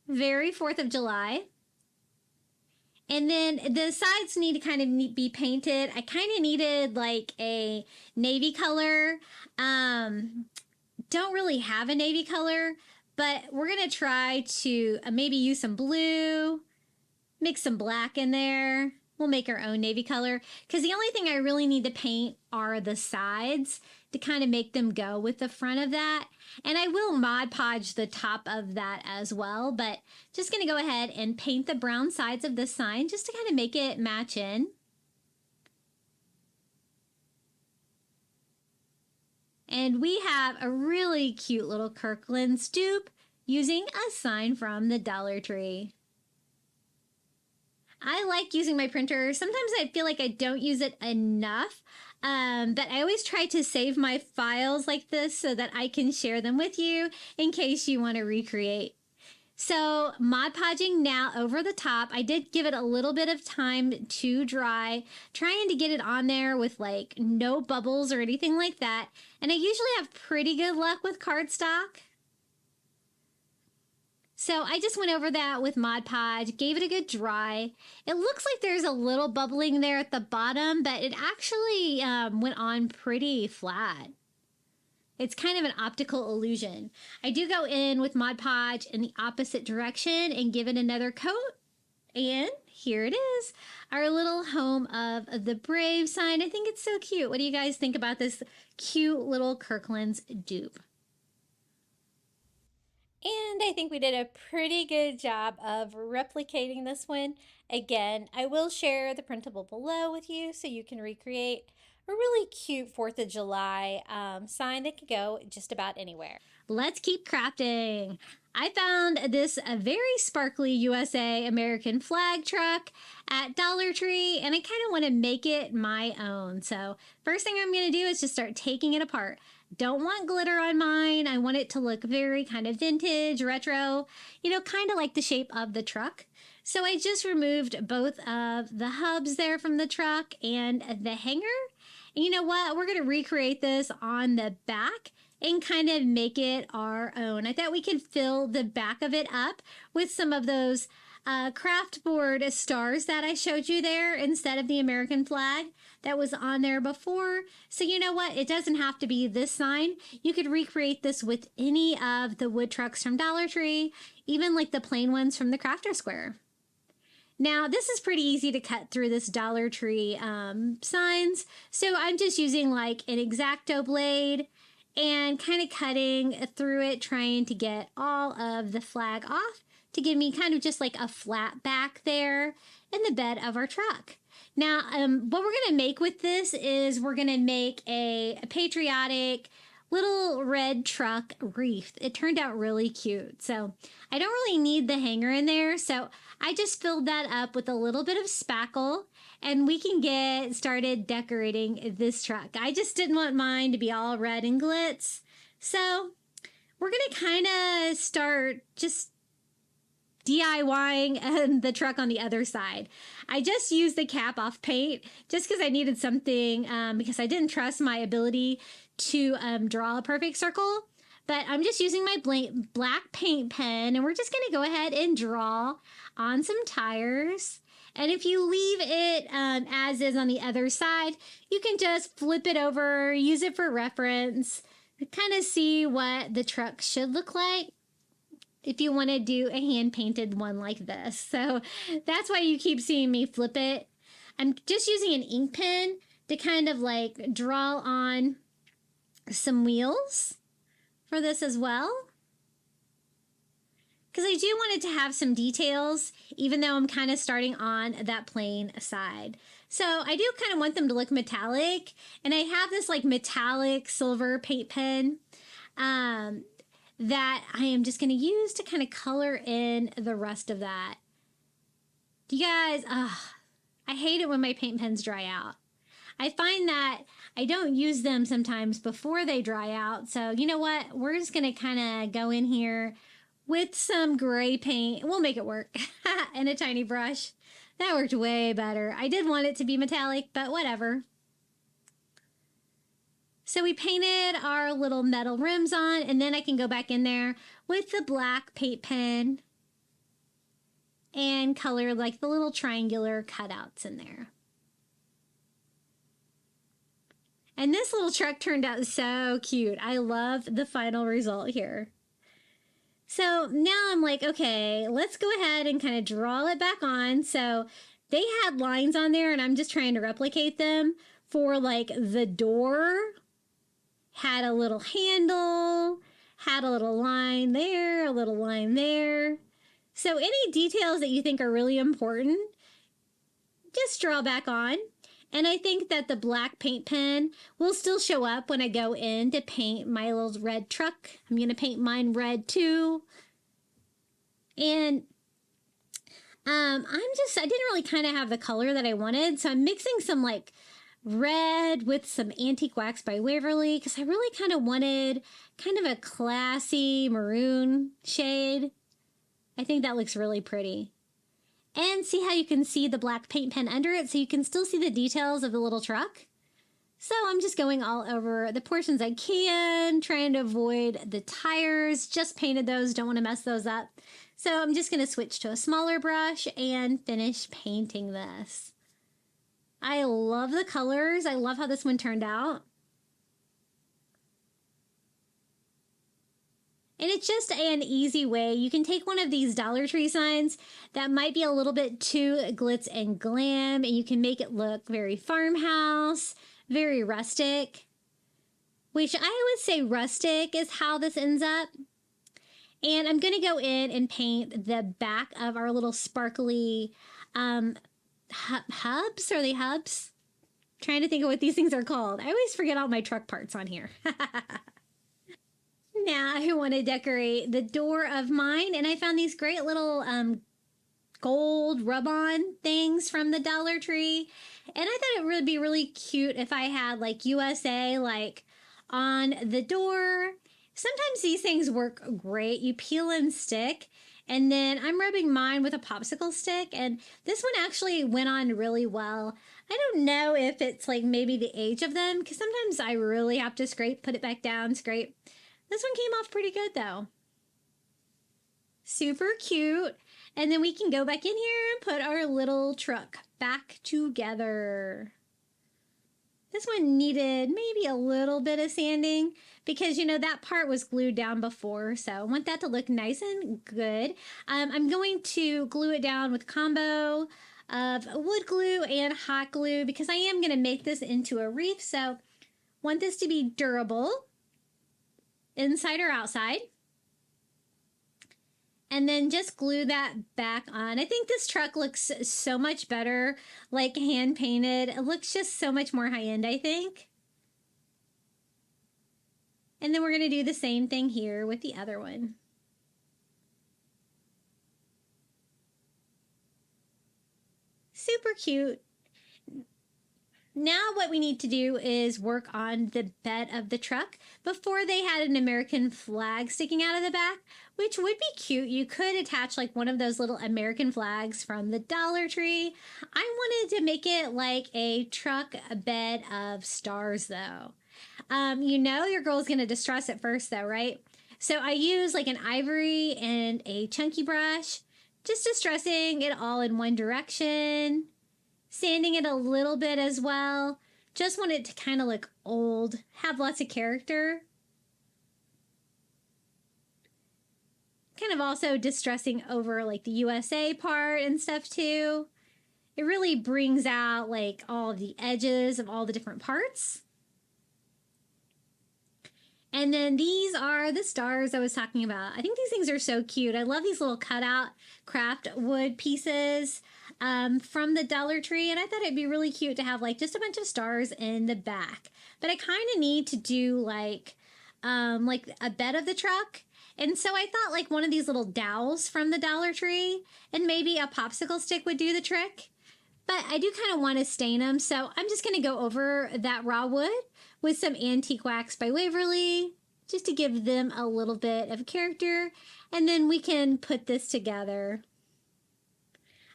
Very 4th of July. And then the sides need to kind of be painted. I kind of needed like a navy color. Don't really have a navy color, but we're going to try to maybe use some blue, mix some black in there. We'll make our own navy color because the only thing I really need to paint are the sides to kind of make them go with the front of that. And I will Mod Podge the top of that as well, but just going to go ahead and paint the brown sides of the sign just to kind of make it match in. And we have a really cute little Kirkland Dupe using a sign from the Dollar Tree. I like using my printer. Sometimes I feel like I don't use it enough, but I always try to save my files like this so that I can share them with you in case you want to recreate. So Mod Podging now over the top. I did give it a little bit of time to dry, trying to get it on there with like no bubbles or anything like that. And I usually have pretty good luck with cardstock. So I just went over that with Mod Podge, gave it a good dry. It looks like there's a little bubbling there at the bottom, but it actually went on pretty flat. It's kind of an optical illusion. I do go in with Mod Podge in the opposite direction and give it another coat. And here it is, our little home of the Brave sign. I think it's so cute. What do you guys think about this cute little Kirkland's dupe? And I think we did a pretty good job of replicating this one. Again, I will share the printable below with you so you can recreate a really cute 4th of July sign that could go just about anywhere. Let's keep crafting. I found this a very sparkly USA American flag truck at Dollar Tree, and I kind of want to make it my own. So first thing I'm going to do is just start taking it apart. Don't want glitter on mine. I want it to look very kind of vintage, retro, you know, kind of like the shape of the truck. So I just removed both of the hubs there from the truck and the hanger. And you know what? We're going to recreate this on the back and kind of make it our own. I thought we could fill the back of it up with some of those craft board stars that I showed you there instead of the American flag that was on there before. So you know what? It doesn't have to be this sign. You could recreate this with any of the wood trucks from Dollar Tree, even like the plain ones from the Crafter Square. Now, this is pretty easy to cut through this Dollar Tree signs. So I'm just using like an X-Acto blade and kind of cutting through it, trying to get all of the flag off to give me kind of just like a flat back there in the bed of our truck. Now, what we're going to make with this is we're going to make a patriotic little red truck wreath. It turned out really cute. So I don't really need the hanger in there. So I just filled that up with a little bit of spackle and we can get started decorating this truck. I just didn't want mine to be all red and glitz. So we're going to kind of start just DIYing the truck on the other side. I just used the cap off paint just because I needed something because I didn't trust my ability to draw a perfect circle. But I'm just using my black paint pen and we're just going to go ahead and draw on some tires. And if you leave it as is on the other side, you can just flip it over, use it for reference, kind of see what the truck should look like if you want to do a hand-painted one like this. So that's why you keep seeing me flip it. I'm just using an ink pen to kind of like draw on some wheels for this as well. Because I do want it to have some details, even though I'm kind of starting on that plain side. So I do kind of want them to look metallic. And I have this like metallic silver paint pen that I am just going to use to kind of color in the rest of that. You guys, I hate it when my paint pens dry out. I find that I don't use them sometimes before they dry out. So you know what? We're just going to kind of go in here with some gray paint. We'll make it work. And a tiny brush. That worked way better. I did want it to be metallic, but whatever. So we painted our little metal rims on, and then I can go back in there with the black paint pen and color like the little triangular cutouts in there. And this little truck turned out so cute. I love the final result here. So now I'm like, okay, let's go ahead and kind of draw it back on. So they had lines on there and I'm just trying to replicate them. For like the door, had a little handle, had a little line there, a little line there. So any details that you think are really important, just draw back on. And I think that the black paint pen will still show up when I go in to paint my little red truck. I'm going to paint mine red too. And I didn't really kind of have the color that I wanted. So I'm mixing some like red with some Antique Wax by Waverly because I really kind of wanted kind of a classy maroon shade. I think that looks really pretty. And see how you can see the black paint pen under it so you can still see the details of the little truck? So I'm just going all over the portions I can, trying to avoid the tires. Just painted those, don't want to mess those up. So I'm just going to switch to a smaller brush and finish painting this. I love the colors. I love how this one turned out. And it's just an easy way. You can take one of these Dollar Tree signs that might be a little bit too glitz and glam, and you can make it look very farmhouse, very rustic, which I would say rustic is how this ends up. And I'm going to go in and paint the back of our little sparkly hubs. Are they hubs? Trying to think of what these things are called. I always forget all my truck parts on here. Now I want to decorate the door of mine, and I found these great little gold rub-on things from the Dollar Tree, and I thought it would be really cute if I had like USA like on the door. Sometimes these things work great. You peel and stick, and then I'm rubbing mine with a popsicle stick, and this one actually went on really well. I don't know if it's like maybe the age of them, because sometimes I really have to scrape, put it back down, scrape. This one came off pretty good though. Super cute. And then we can go back in here and put our little truck back together. This one needed maybe a little bit of sanding because, you know, that part was glued down before. So I want that to look nice and good. I'm going to glue it down with a combo of wood glue and hot glue because I am going to make this into a wreath. So want this to be durable, inside or outside. And then just glue that back on. I think this truck looks so much better, like hand painted. It looks just so much more high end, I think. And then we're going to do the same thing here with the other one. Super cute. Now what we need to do is work on the bed of the truck. Before they had an American flag sticking out of the back, which would be cute. You could attach like one of those little American flags from the Dollar Tree. I wanted to make it like a truck bed of stars though. You know your girl's going to distress at first though, right? So I use like an ivory and a chunky brush, just distressing it all in one direction. Sanding it a little bit as well. Just want it to kind of look old, have lots of character. Kind of also distressing over like the USA part and stuff too. It really brings out like all the edges of all the different parts. And then these are the stars I was talking about. I think these things are so cute. I love these little cutout craft wood pieces from the Dollar Tree, and I thought it'd be really cute to have like just a bunch of stars in the back. But I kind of need to do like a bed of the truck, and so I thought like one of these little dowels from the Dollar Tree and maybe a popsicle stick would do the trick. But I do kind of want to stain them, so I'm just going to go over that raw wood with some Antique Wax by Waverly just to give them a little bit of character, and then we can put this together.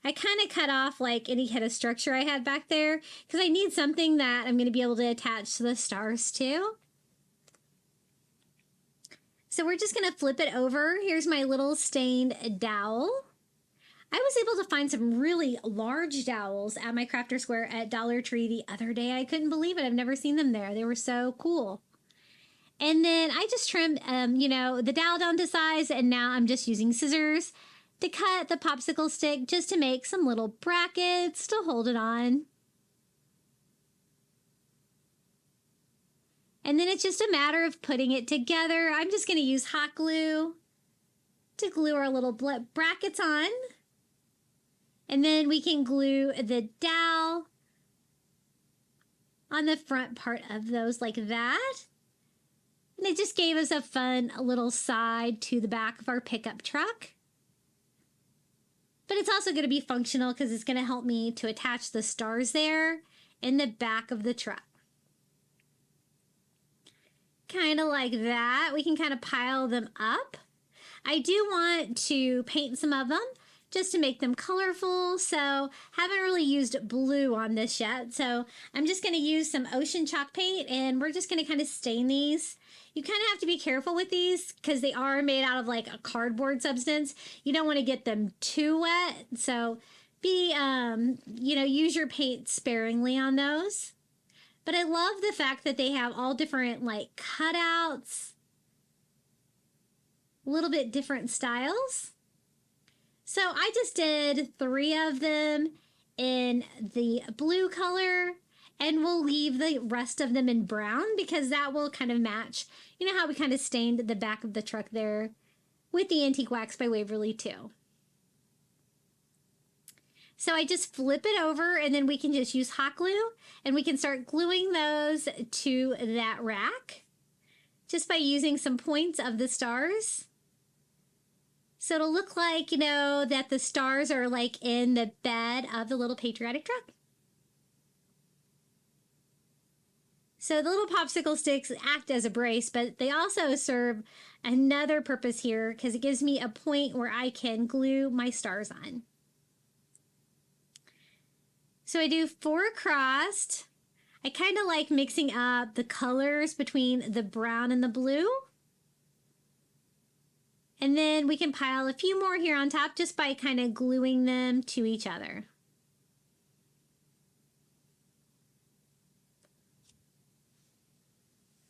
I kind of cut off like any kind of structure I had back there because I need something that I'm going to be able to attach to the stars too. So we're just going to flip it over. Here's my little stained dowel. I was able to find some really large dowels at my Crafter Square at Dollar Tree the other day. I couldn't believe it. I've never seen them there. They were so cool. And then I just trimmed, the dowel down to size, and now I'm just using scissors to cut the popsicle stick just to make some little brackets to hold it on. And then it's just a matter of putting it together. I'm just going to use hot glue to glue our little brackets on. And then we can glue the dowel on the front part of those like that. And it just gave us a fun little side to the back of our pickup truck. But it's also going to be functional because it's going to help me to attach the stars there in the back of the truck. Kind of like that. We can kind of pile them up. I do want to paint some of them just to make them colorful, so haven't really used blue on this yet. So I'm just going to use some ocean chalk paint, and we're just going to kind of stain these. You kind of have to be careful with these because they are made out of like a cardboard substance. You don't want to get them too wet, so use your paint sparingly on those. But I love the fact that they have all different like cutouts, a little bit different styles. So I just did 3 of them in the blue color, and we'll leave the rest of them in brown because that will kind of match. You know how we kind of stained the back of the truck there with the Antique Wax by Waverly too. So I just flip it over, and then we can just use hot glue, and we can start gluing those to that rack just by using some points of the stars. So it'll look like, that the stars are like in the bed of the little patriotic truck. So the little popsicle sticks act as a brace, but they also serve another purpose here because it gives me a point where I can glue my stars on. So I do 4 across. I kind of like mixing up the colors between the brown and the blue. And then we can pile a few more here on top just by kind of gluing them to each other.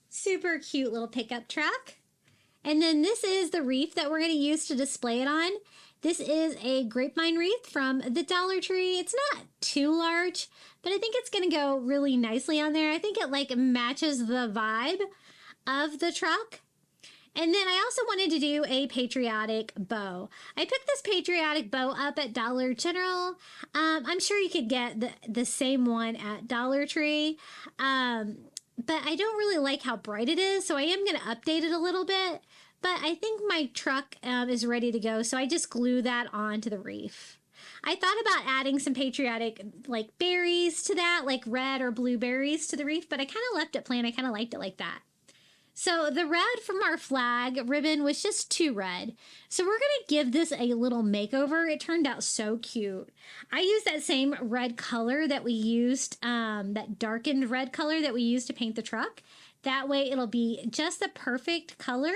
Super cute little pickup truck. And then this is the wreath that we're going to use to display it on. This is a grapevine wreath from the Dollar Tree. It's not too large, but I think it's going to go really nicely on there. I think it like matches the vibe of the truck. And then I also wanted to do a patriotic bow. I picked this patriotic bow up at Dollar General. I'm sure you could get the same one at Dollar Tree. But I don't really like how bright it is, so I am going to update it a little bit. But I think my truck is ready to go, so I just glue that onto the wreath. I thought about adding some patriotic like berries to that, like red or blue berries to the wreath, but I kind of left it plain. I kind of liked it like that. So the red from our flag ribbon was just too red. So we're going to give this a little makeover. It turned out so cute. I used that same red color that we used, that darkened red color that we used to paint the truck. That way it'll be just the perfect color.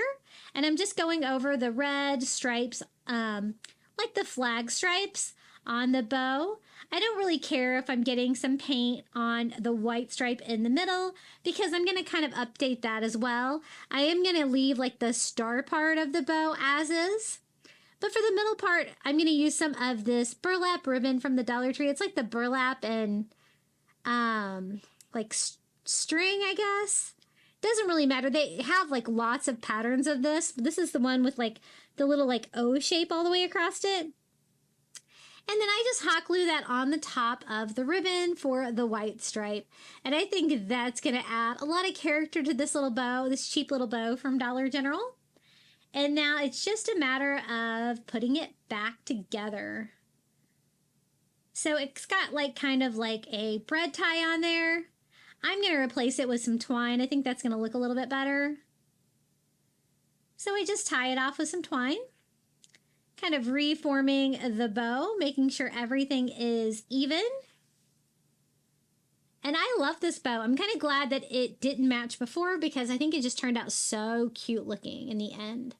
And I'm just going over the red stripes, like the flag stripes on the bow. I don't really care if I'm getting some paint on the white stripe in the middle because I'm going to kind of update that as well. I am going to leave like the star part of the bow as is. But for the middle part, I'm going to use some of this burlap ribbon from the Dollar Tree. It's like the burlap and string, I guess. Doesn't really matter. They have like lots of patterns of this. This is the one with like the little like O shape all the way across it. And then I just hot glue that on the top of the ribbon for the white stripe. And I think that's going to add a lot of character to this little bow, this cheap little bow from Dollar General. And now it's just a matter of putting it back together. So it's got like kind of like a bread tie on there. I'm going to replace it with some twine. I think that's going to look a little bit better. So I just tie it off with some twine. Kind of reforming the bow, making sure everything is even. And I love this bow. I'm kind of glad that it didn't match before because I think it just turned out so cute looking in the end.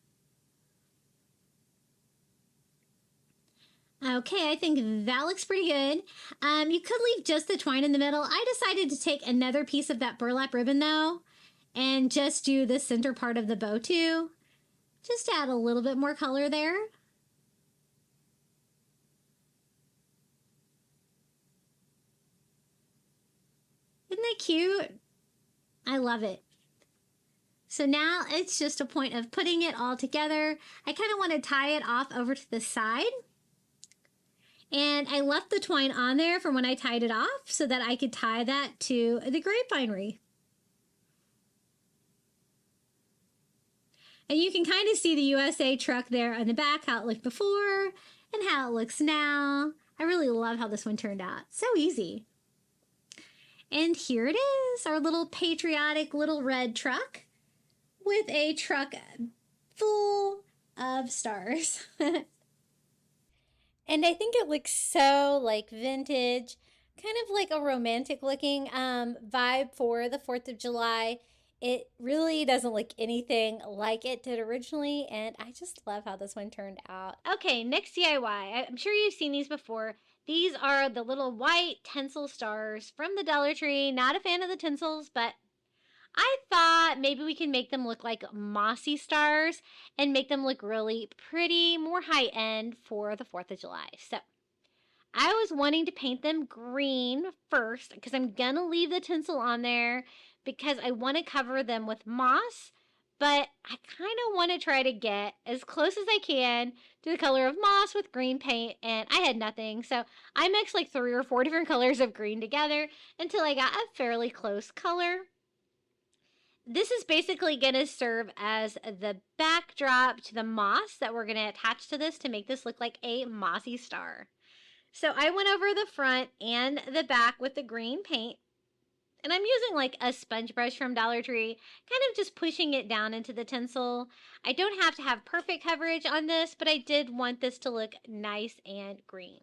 Okay, I think that looks pretty good. You could leave just the twine in the middle. I decided to take another piece of that burlap ribbon though, and just do the center part of the bow too. Just to add a little bit more color there. Isn't that cute? I love it. So now it's just a point of putting it all together. I kind of want to tie it off over to the side. And I left the twine on there from when I tied it off so that I could tie that to the grapevine wreath. And you can kind of see the USA truck there on the back, how it looked before and how it looks now. I really love how this one turned out. So easy. And here it is, our little patriotic little red truck with a truck full of stars. And I think it looks so like vintage, kind of like a romantic looking vibe for the 4th of July. It really doesn't look anything like it did originally, and I just love how this one turned out. Okay, next DIY. I'm sure you've seen these before. These are the little white tinsel stars from the Dollar Tree. Not a fan of the tinsels, but I thought maybe we can make them look like mossy stars and make them look really pretty, more high-end for the 4th of July. So I was wanting to paint them green first because I'm going to leave the tinsel on there because I want to cover them with moss, but I kind of want to try to get as close as I can to the color of moss with green paint, and I had nothing. So I mixed like 3 or 4 different colors of green together until I got a fairly close color. This is basically going to serve as the backdrop to the moss that we're going to attach to this to make this look like a mossy star. So I went over the front and the back with the green paint. And I'm using like a sponge brush from Dollar Tree, kind of just pushing it down into the tinsel. I don't have to have perfect coverage on this, but I did want this to look nice and green.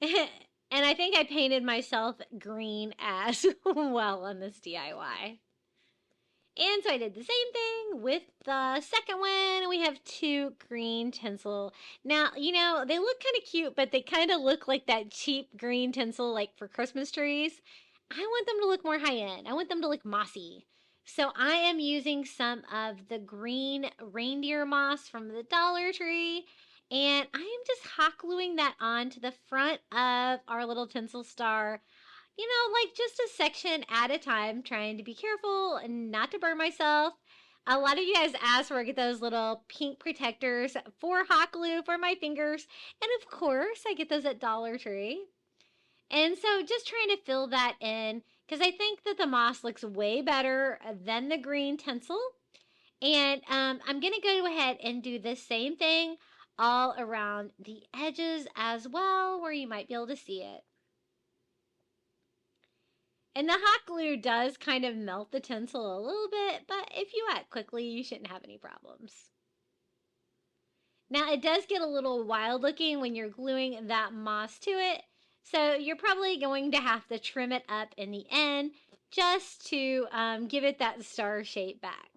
And I think I painted myself green as well on this DIY. And so I did the same thing with the second one. We have 2 green tinsel. Now, you know, they look kind of cute, but they kind of look like that cheap green tinsel like for Christmas trees. I want them to look more high-end. I want them to look mossy. So I am using some of the green reindeer moss from the Dollar Tree. And I am just hot gluing that onto the front of our little tinsel star. You know, like just a section at a time, trying to be careful and not to burn myself. A lot of you guys asked where I get those little pink protectors for hot glue for my fingers. And of course, I get those at Dollar Tree. And so just trying to fill that in because I think that the moss looks way better than the green tinsel. And I'm going to go ahead and do the same thing all around the edges as well, where you might be able to see it. And the hot glue does kind of melt the tinsel a little bit, but if you act quickly, you shouldn't have any problems. Now, it does get a little wild looking when you're gluing that moss to it, so you're probably going to have to trim it up in the end just to give it that star shape back.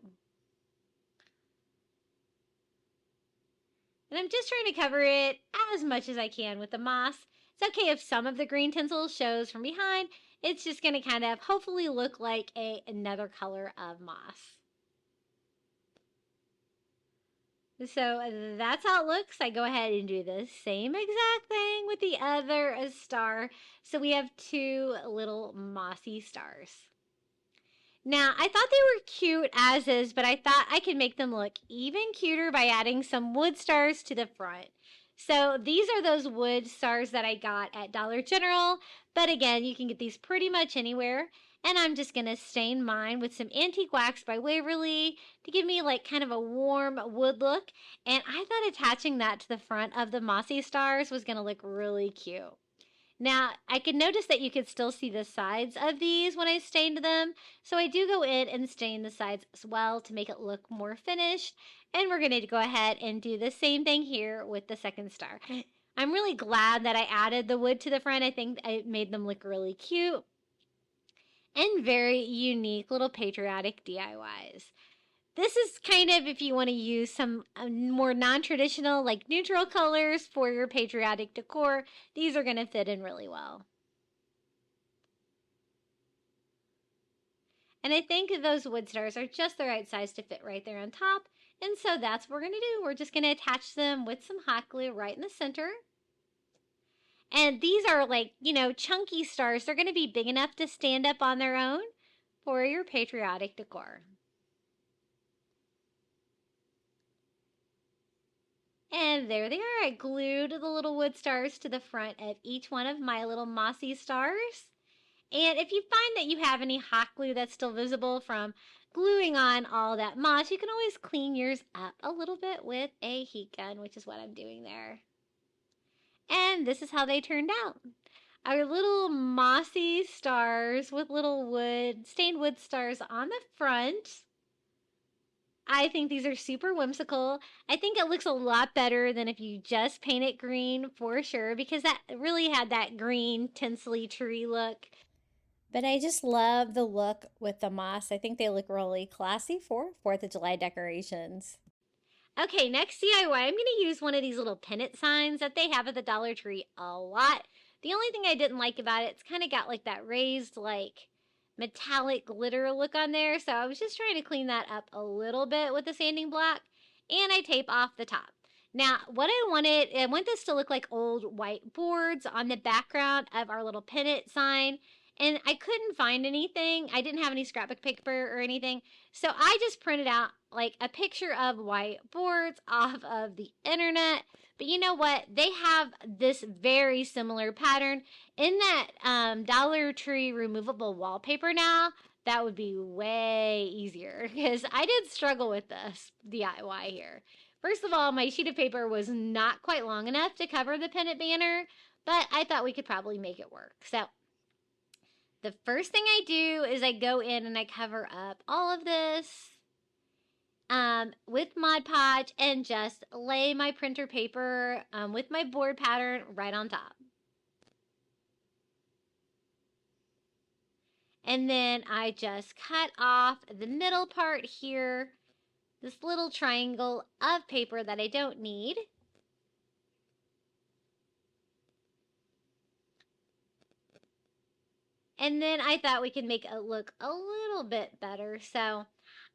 And I'm just trying to cover it as much as I can with the moss. It's okay if some of the green tinsel shows from behind. It's just going to kind of hopefully look like another color of moss. So that's how it looks. I go ahead and do the same exact thing with the other star. So we have 2 little mossy stars. Now, I thought they were cute as is, but I thought I could make them look even cuter by adding some wood stars to the front. So these are those wood stars that I got at Dollar General, but again, you can get these pretty much anywhere. And I'm just going to stain mine with some antique wax by Waverly to give me like kind of a warm wood look. And I thought attaching that to the front of the mossy stars was going to look really cute. Now, I could notice that you could still see the sides of these when I stained them. So I do go in and stain the sides as well to make it look more finished. And we're going to go ahead and do the same thing here with the second star. I'm really glad that I added the wood to the front. I think it made them look really cute and very unique little patriotic DIYs. This is kind of if you want to use some more non-traditional, like neutral colors for your patriotic decor. These are going to fit in really well. And I think those wood stars are just the right size to fit right there on top. And so that's what we're going to do. We're just going to attach them with some hot glue right in the center. And these are like, you know, chunky stars. They're going to be big enough to stand up on their own for your patriotic decor. And there they are. I glued the little wood stars to the front of each one of my little mossy stars. And if you find that you have any hot glue that's still visible from gluing on all that moss, you can always clean yours up a little bit with a heat gun, which is what I'm doing there. And this is how they turned out. Our little mossy stars with little stained wood stars on the front. I think these are super whimsical. I think it looks a lot better than if you just paint it green for sure, because that really had that green tinsely tree look. But I just love the look with the moss. I think they look really classy for 4th of July decorations. Okay, next DIY, I'm going to use one of these little pennant signs that they have at the Dollar Tree a lot. The only thing I didn't like about it, it's kind of got like that raised, like, metallic glitter look on there. So I was just trying to clean that up a little bit with the sanding block. And I tape off the top. Now, what I want this to look like old white boards on the background of our little pennant sign. And I couldn't find anything. I didn't have any scrapbook paper or anything. So I just printed out like a picture of white boards off of the internet. But you know what? They have this very similar pattern in that Dollar Tree removable wallpaper now. That would be way easier because I did struggle with this DIY here. First of all, my sheet of paper was not quite long enough to cover the pennant banner, but I thought we could probably make it work. So the first thing I do is I go in and I cover up all of this with Mod Podge and just lay my printer paper with my board pattern right on top. And then I just cut off the middle part here, this little triangle of paper that I don't need. And then I thought we could make it look a little bit better. So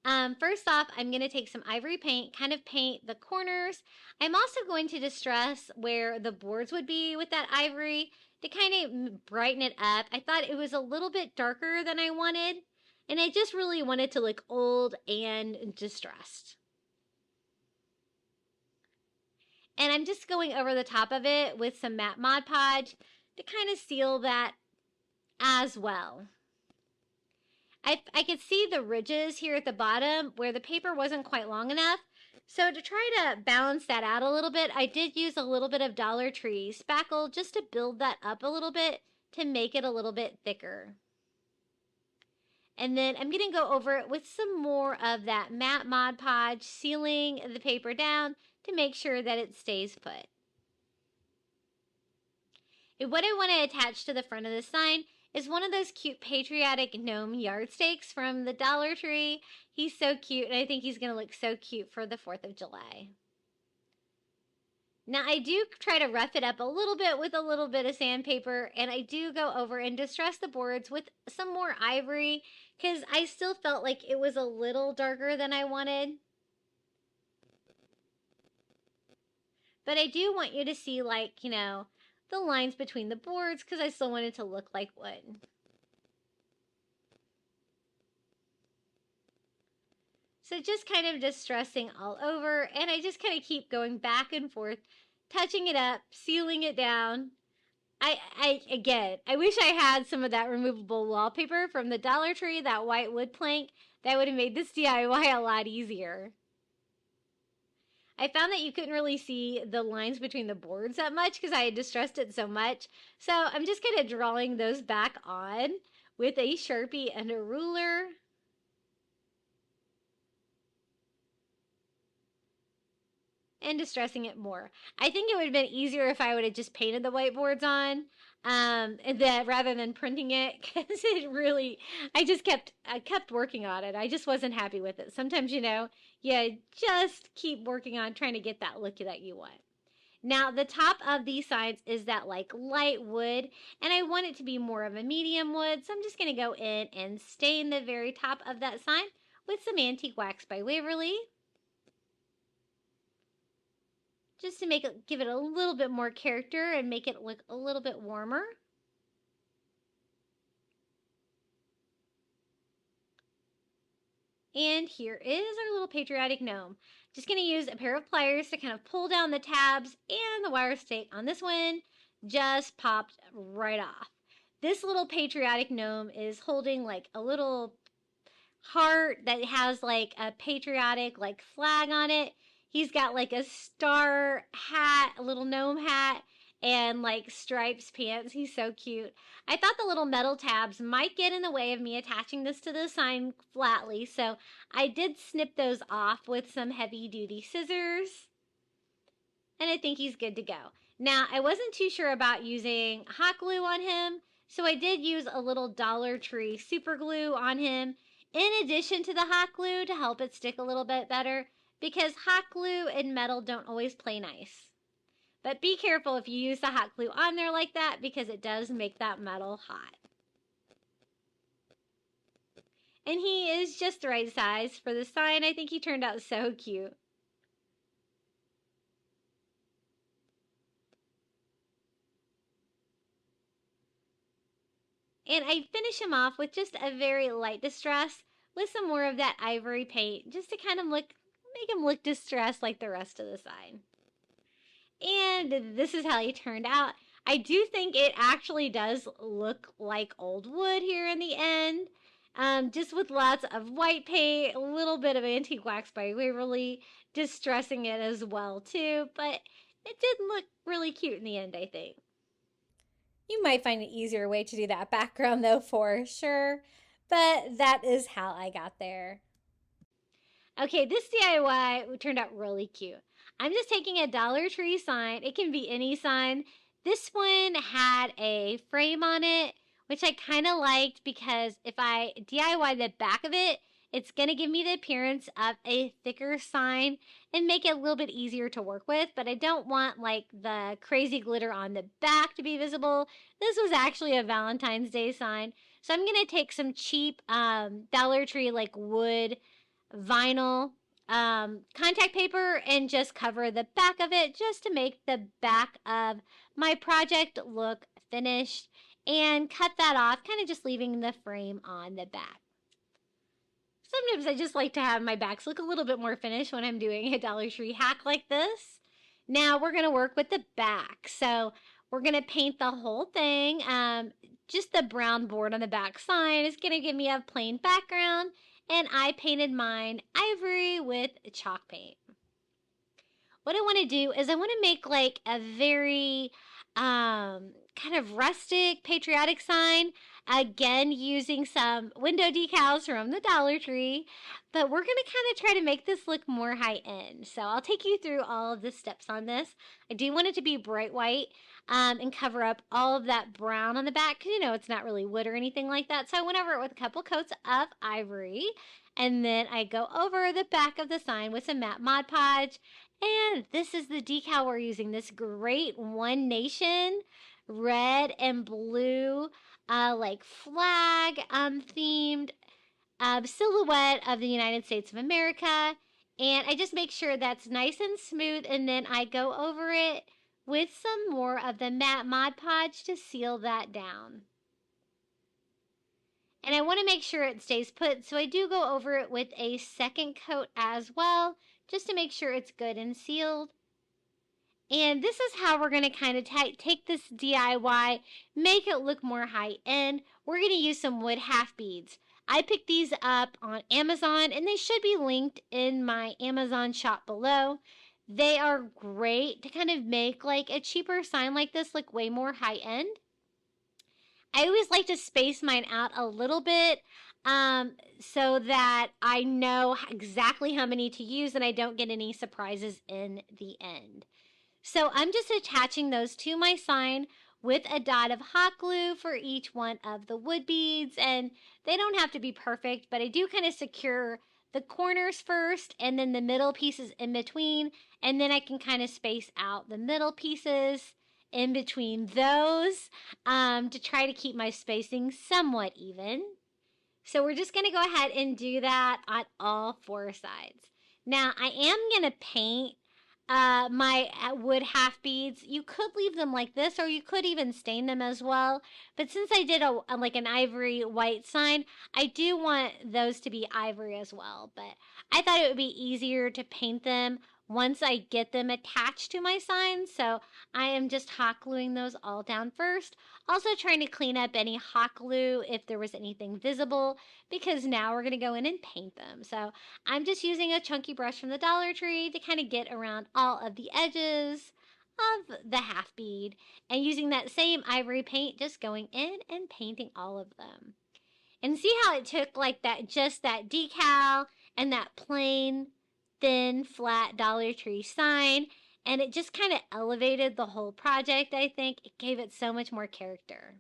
first off, I'm going to take some ivory paint, kind of paint the corners. I'm also going to distress where the boards would be with that ivory to kind of brighten it up. I thought it was a little bit darker than I wanted, and I just really wanted to look old and distressed. And I'm just going over the top of it with some matte Mod Podge to kind of seal that as well. I could see the ridges here at the bottom where the paper wasn't quite long enough. So to try to balance that out a little bit, I did use a little bit of Dollar Tree spackle just to build that up a little bit to make it a little bit thicker. And then I'm going to go over it with some more of that matte Mod Podge, sealing the paper down to make sure that it stays put. And what I want to attach to the front of the sign is one of those cute patriotic gnome yard stakes from the Dollar Tree. He's so cute, and I think he's going to look so cute for the 4th of July. Now, I do try to rough it up a little bit with a little bit of sandpaper, and I do go over and distress the boards with some more ivory because I still felt like it was a little darker than I wanted. But I do want you to see, like, you know, the lines between the boards because I still want it to look like wood. So just kind of distressing all over, and I just kind of keep going back and forth, touching it up, sealing it down. Again, I wish I had some of that removable wallpaper from the Dollar Tree, that white wood plank. That would have made this DIY a lot easier. I found that you couldn't really see the lines between the boards that much because I had distressed it so much. So I'm just kind of drawing those back on with a Sharpie and a ruler. and distressing it more. I think it would have been easier if I would have just painted the whiteboards on rather than printing it, because it really, I kept working on it. I just wasn't happy with it. Sometimes, you know, you just keep working on trying to get that look that you want. Now, the top of these signs is that like light wood, and I want it to be more of a medium wood, so I'm just going to go in and stain the very top of that sign with some Antique Wax by Waverly, just to give it a little bit more character and make it look a little bit warmer. And here is our little patriotic gnome. Just going to use a pair of pliers to kind of pull down the tabs, and the wire stake on this one just popped right off. This little patriotic gnome is holding like a little heart that has like a patriotic like flag on it. He's got like a star hat, a little gnome hat, and like stripes pants. He's so cute. I thought the little metal tabs might get in the way of me attaching this to the sign flatly, so I did snip those off with some heavy duty scissors, and I think he's good to go. Now, I wasn't too sure about using hot glue on him, so I did use a little Dollar Tree super glue on him in addition to the hot glue to help it stick a little bit better, because hot glue and metal don't always play nice. But be careful if you use the hot glue on there like that, because it does make that metal hot. And he is just the right size for the sign. I think he turned out so cute. And I finish him off with just a very light distress with some more of that ivory paint, just to kind of make him look distressed like the rest of the sign. And this is how he turned out. I do think it actually does look like old wood here in the end. Just with lots of white paint, a little bit of Antique Wax by Waverly, distressing it as well too. But it did look really cute in the end, I think. You might find an easier way to do that background though, for sure. But that is how I got there. Okay, this DIY turned out really cute. I'm just taking a Dollar Tree sign. It can be any sign. This one had a frame on it, which I kind of liked, because if I DIY the back of it, it's going to give me the appearance of a thicker sign and make it a little bit easier to work with, but I don't want like the crazy glitter on the back to be visible. This was actually a Valentine's Day sign, so I'm going to take some cheap Dollar Tree like wood vinyl contact paper and just cover the back of it, just to make the back of my project look finished, and cut that off, kind of just leaving the frame on the back. Sometimes I just like to have my backs look a little bit more finished when I'm doing a Dollar Tree hack like this. Now we're going to work with the back. So we're going to paint the whole thing. Just the brown board on the back sign is going to give me a plain background, and I painted mine ivory with chalk paint. What I want to do is I want to make like a very kind of rustic patriotic sign, again using some window decals from the Dollar Tree, but we're going to kind of try to make this look more high end. So I'll take you through all of the steps on this. I do want it to be bright white and cover up all of that brown on the back, because you know it's not really wood or anything like that. So I went over it with a couple coats of ivory, and then I go over the back of the sign with some matte Mod Podge. And this is the decal we're using, this great One Nation red and blue like flag themed silhouette of the United States of America. And I just make sure that's nice and smooth, and then I go over it with some more of the matte Mod Podge to seal that down. And I want to make sure it stays put, so I do go over it with a second coat as well, just to make sure it's good and sealed. And this is how we're going to kind of take this DIY, make it look more high end. We're going to use some wood half beads. I picked these up on Amazon, and they should be linked in my Amazon shop below. They are great to kind of make like a cheaper sign like this look way more high end. I always like to space mine out a little bit so that I know exactly how many to use and I don't get any surprises in the end. So I'm just attaching those to my sign with a dot of hot glue for each one of the wood beads. And they don't have to be perfect, but I do kind of secure the corners first and then the middle pieces in between. And then I can kind of space out the middle pieces in between those to try to keep my spacing somewhat even. So we're just going to go ahead and do that on all 4 sides. Now I am going to paint my wood half beads. You could leave them like this, or you could even stain them as well. But since I did like an ivory white sign, I do want those to be ivory as well. But I thought it would be easier to paint them once I get them attached to my sign. So I am just hot gluing those all down first. Also trying to clean up any hot glue if there was anything visible, because now we're going to go in and paint them. So I'm just using a chunky brush from the Dollar Tree to kind of get around all of the edges of the half bead, and using that same ivory paint, just going in and painting all of them. And see how it took like that, just that decal and that plain, thin, flat Dollar Tree sign, and it just kind of elevated the whole project, I think. It gave it so much more character.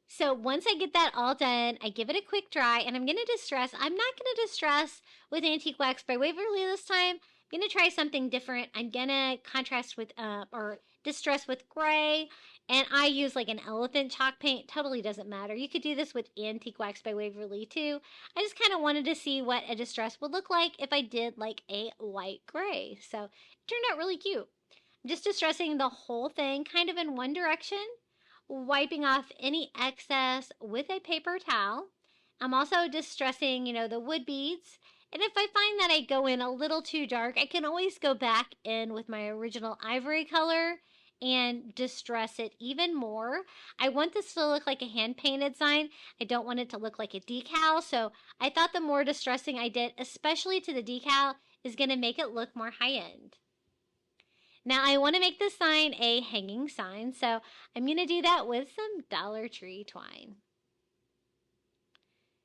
So once I get that all done, I give it a quick dry, and I'm going to distress. I'm not going to distress with Antique Wax by Waverly this time. I'm going to try something different. I'm going to contrast with, or distress with gray, and I use like an elephant chalk paint. Totally doesn't matter. You could do this with Antique Wax by Waverly too. I just kind of wanted to see what a distress would look like if I did like a white gray. So it turned out really cute. I'm just distressing the whole thing kind of in one direction, wiping off any excess with a paper towel. I'm also distressing, the wood beads. And if I find that I go in a little too dark, I can always go back in with my original ivory color and distress it even more. I want this to look like a hand-painted sign. I don't want it to look like a decal. So I thought the more distressing I did, especially to the decal, is going to make it look more high-end. Now I want to make this sign a hanging sign, so I'm going to do that with some Dollar Tree twine.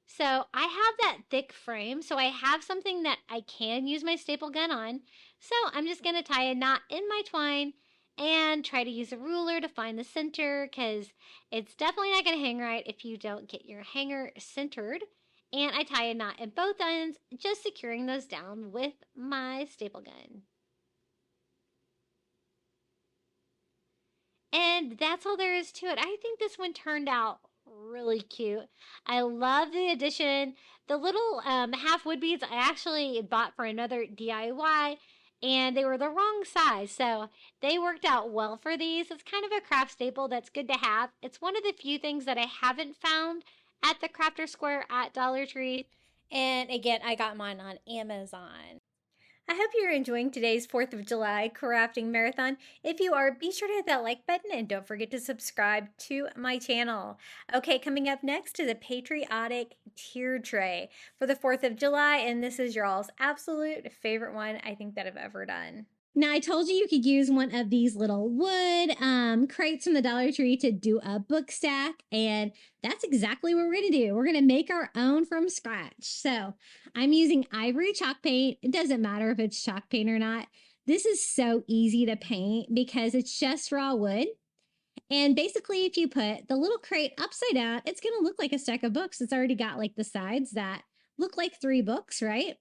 So I have that thick frame, so I have something that I can use my staple gun on. So I'm just going to tie a knot in my twine and try to use a ruler to find the center, because it's definitely not going to hang right if you don't get your hanger centered. And I tie a knot at both ends, just securing those down with my staple gun. And that's all there is to it. I think this one turned out really cute. I love the addition. The little half wood beads I actually bought for another DIY, and they were the wrong size, so they worked out well for these. It's kind of a craft staple that's good to have. It's one of the few things that I haven't found at the Crafter Square at Dollar Tree. And again, I got mine on Amazon. I hope you're enjoying today's 4th of July crafting marathon. If you are, be sure to hit that like button and don't forget to subscribe to my channel. Okay, coming up next is a Patriotic Tiered Tray for the 4th of July, and this is your all's absolute favorite one I think that I've ever done. Now, I told you could use one of these little wood crates from the Dollar Tree to do a book stack, and that's exactly what we're going to do. We're going to make our own from scratch. So I'm using ivory chalk paint. It doesn't matter if it's chalk paint or not. This is so easy to paint because it's just raw wood. And basically, if you put the little crate upside down, it's going to look like a stack of books. It's already got like the sides that look like 3 books, right?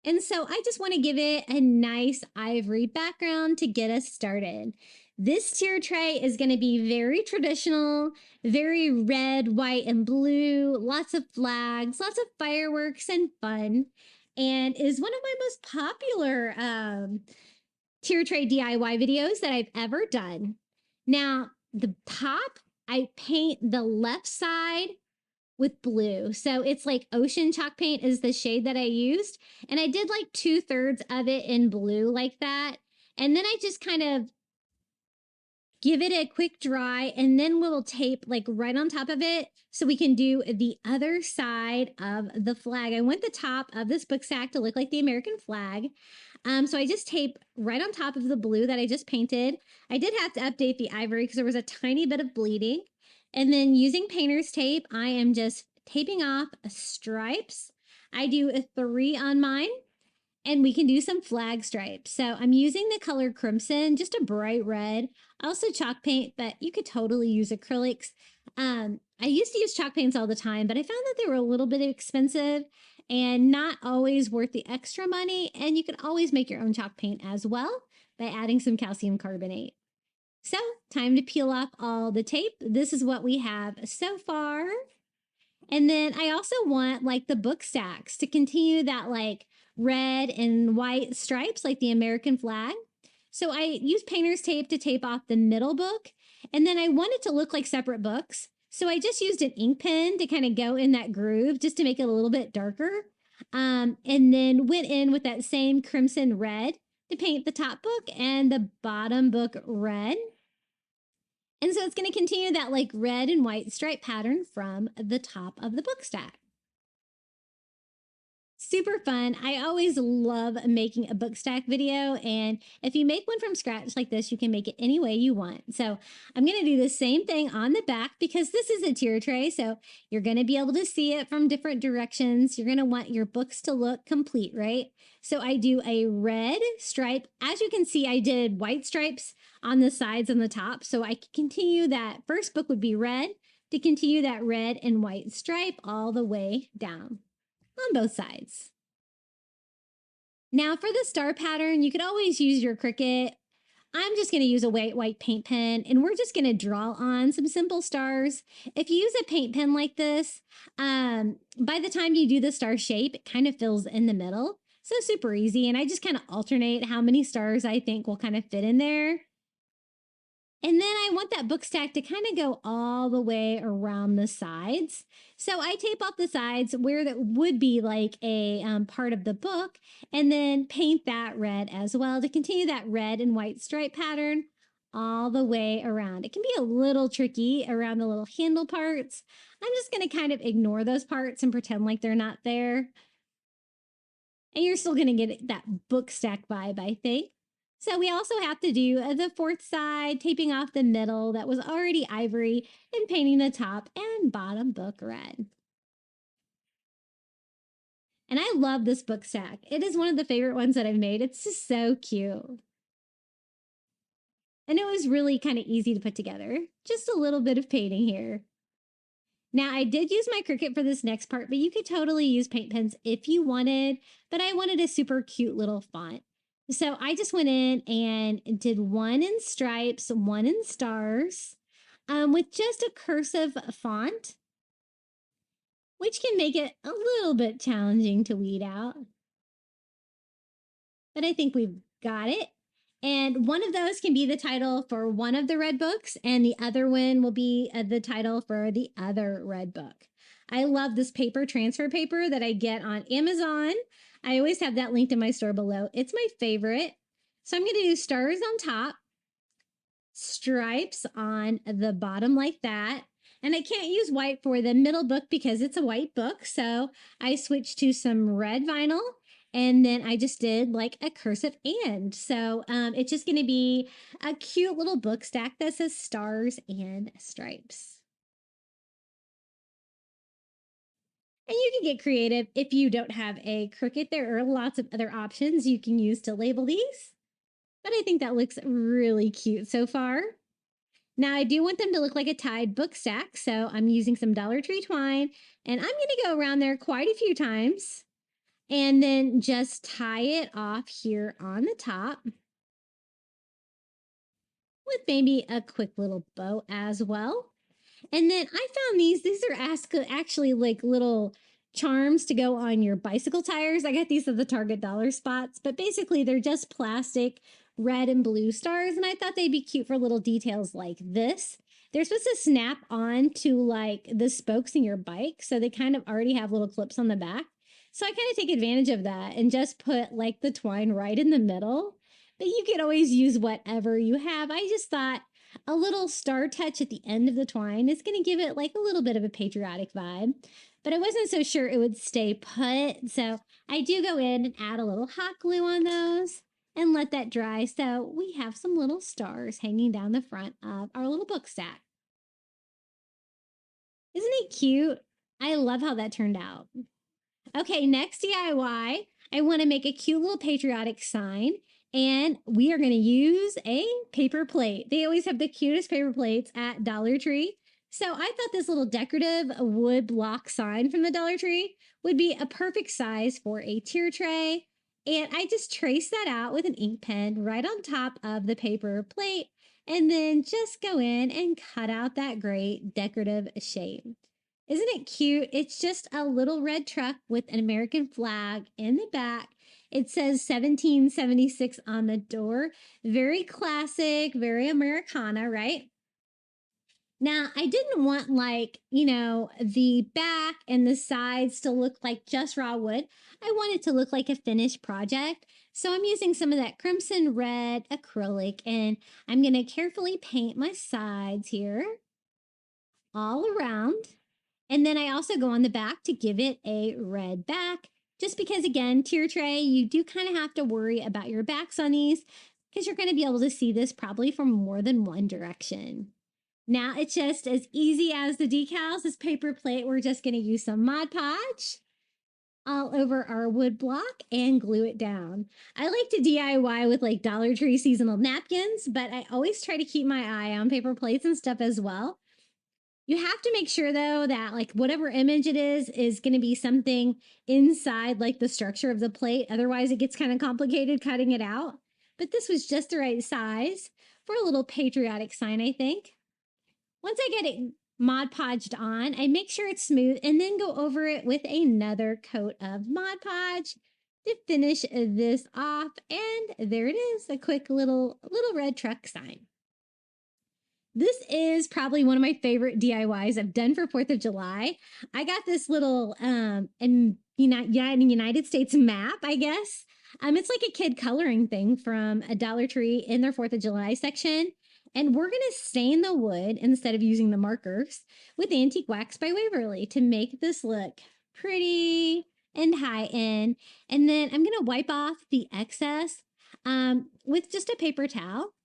And so I just want to give it a nice ivory background to get us started. This tier tray is going to be very traditional, very red, white, and blue, lots of flags, lots of fireworks and fun, and is one of my most popular tier tray DIY videos that I've ever done. Now, the top, I paint the left side with blue. So it's like ocean chalk paint is the shade that I used. And I did like 2/3 of it in blue like that. And then I just kind of give it a quick dry, and then we'll tape like right on top of it so we can do the other side of the flag. I want the top of this book sack to look like the American flag. So I just tape right on top of the blue that I just painted. I did have to update the ivory because there was a tiny bit of bleeding. And then using painter's tape, I am just taping off stripes. I do a 3 on mine. And we can do some flag stripes. So I'm using the color crimson, just a bright red. Also chalk paint, but you could totally use acrylics. I used to use chalk paints all the time, but I found that they were a little bit expensive and not always worth the extra money. And you can always make your own chalk paint as well by adding some calcium carbonate. So time to peel off all the tape. This is what we have so far. And then I also want like the book stacks to continue that like red and white stripes like the American flag. So I use painter's tape to tape off the middle book. And then I want it to look like separate books. So I just used an ink pen to kind of go in that groove just to make it a little bit darker. And then went in with that same crimson red to paint the top book and the bottom book red. And so it's going to continue that like red and white stripe pattern from the top of the book stack. Super fun. I always love making a book stack video. And if you make one from scratch like this, you can make it any way you want. So I'm going to do the same thing on the back because this is a tier tray. So you're going to be able to see it from different directions. You're going to want your books to look complete, right? So I do a red stripe. As you can see, I did white stripes on the sides and the top. So I can continue that. First book would be red to continue that red and white stripe all the way down on both sides. Now for the star pattern, you could always use your Cricut. I'm just going to use a white paint pen and we're just going to draw on some simple stars. If you use a paint pen like this, by the time you do the star shape, it kind of fills in the middle. So super easy. And I just kind of alternate how many stars I think will kind of fit in there. And then I want that book stack to kind of go all the way around the sides. So I tape off the sides where that would be like a part of the book and then paint that red as well to continue that red and white stripe pattern all the way around. It can be a little tricky around the little handle parts. I'm just going to kind of ignore those parts and pretend like they're not there. And you're still going to get that book stack vibe, I think. So we also have to do the fourth side, taping off the middle that was already ivory and painting the top and bottom book red. And I love this book stack. It is one of the favorite ones that I've made. It's just so cute. And it was really kind of easy to put together. Just a little bit of painting here. Now, I did use my Cricut for this next part, but you could totally use paint pens if you wanted, but I wanted a super cute little font. So I just went in and did one in stripes, one in stars, with just a cursive font, which can make it a little bit challenging to weed out. But I think we've got it. And one of those can be the title for one of the red books, and the other one will be the title for the other red book. I love this paper, transfer paper that I get on Amazon. I always have that linked in my store below. It's my favorite. So I'm going to do stars on top, stripes on the bottom like that. And I can't use white for the middle book because it's a white book. So I switched to some red vinyl. And then I just did like a cursive and. So it's just going to be a cute little book stack that says stars and stripes. And you can get creative if you don't have a Cricut. There are lots of other options you can use to label these. But I think that looks really cute so far. Now I do want them to look like a tied book stack. So I'm using some Dollar Tree twine. And I'm going to go around there quite a few times. And then just tie it off here on the top. With maybe a quick little bow as well. And then I found these are actually like little charms to go on your bicycle tires. I got these at the Target dollar spots, but basically they're just plastic red and blue stars. And I thought they'd be cute for little details like this. They're supposed to snap on to like the spokes in your bike. So they kind of already have little clips on the back. So I kind of take advantage of that and just put like the twine right in the middle. But you can always use whatever you have. I just thought a little star touch at the end of the twine is going to give it like a little bit of a patriotic vibe. but I wasn't so sure it would stay put. So I do go in and add a little hot glue on those and let that dry. So we have some little stars hanging down the front of our little book stack. Isn't it cute? I love how that turned out. Okay, next DIY, I want to make a cute little patriotic sign, and we are going to use a paper plate. They always have the cutest paper plates at Dollar Tree. So I thought this little decorative wood block sign from the Dollar Tree would be a perfect size for a tier tray. And I just traced that out with an ink pen right on top of the paper plate, and then just go in and cut out that great decorative shape. Isn't it cute? It's just a little red truck with an American flag in the back. It says 1776 on the door. Very classic, very Americana, right? Now, I didn't want the back and the sides to look like just raw wood. I want it to look like a finished project. So I'm using some of that crimson red acrylic, and I'm going to carefully paint my sides here all around. And then I also go on the back to give it a red back, just because, again, tier tray, you do kind of have to worry about your backs on these because you're going to be able to see this probably from more than one direction. Now it's just as easy as the decals, this paper plate. We're just going to use some Mod Podge all over our wood block and glue it down. I like to DIY with like Dollar Tree seasonal napkins, but I always try to keep my eye on paper plates and stuff as well. You have to make sure, though, that like whatever image it is going to be something inside like the structure of the plate. Otherwise, it gets kind of complicated cutting it out. But this was just the right size for a little patriotic sign, I think. Once I get it Mod Podged on, I make sure it's smooth and then go over it with another coat of Mod Podge to finish this off. And there it is, a quick little red truck sign. This is probably one of my favorite DIYs I've done for 4th of July. I got this little United States map, I guess. It's like a kid coloring thing from a Dollar Tree in their 4th of July section. And we're going to stain the wood instead of using the markers with antique wax by Waverly to make this look pretty and high end. And then I'm going to wipe off the excess with just a paper towel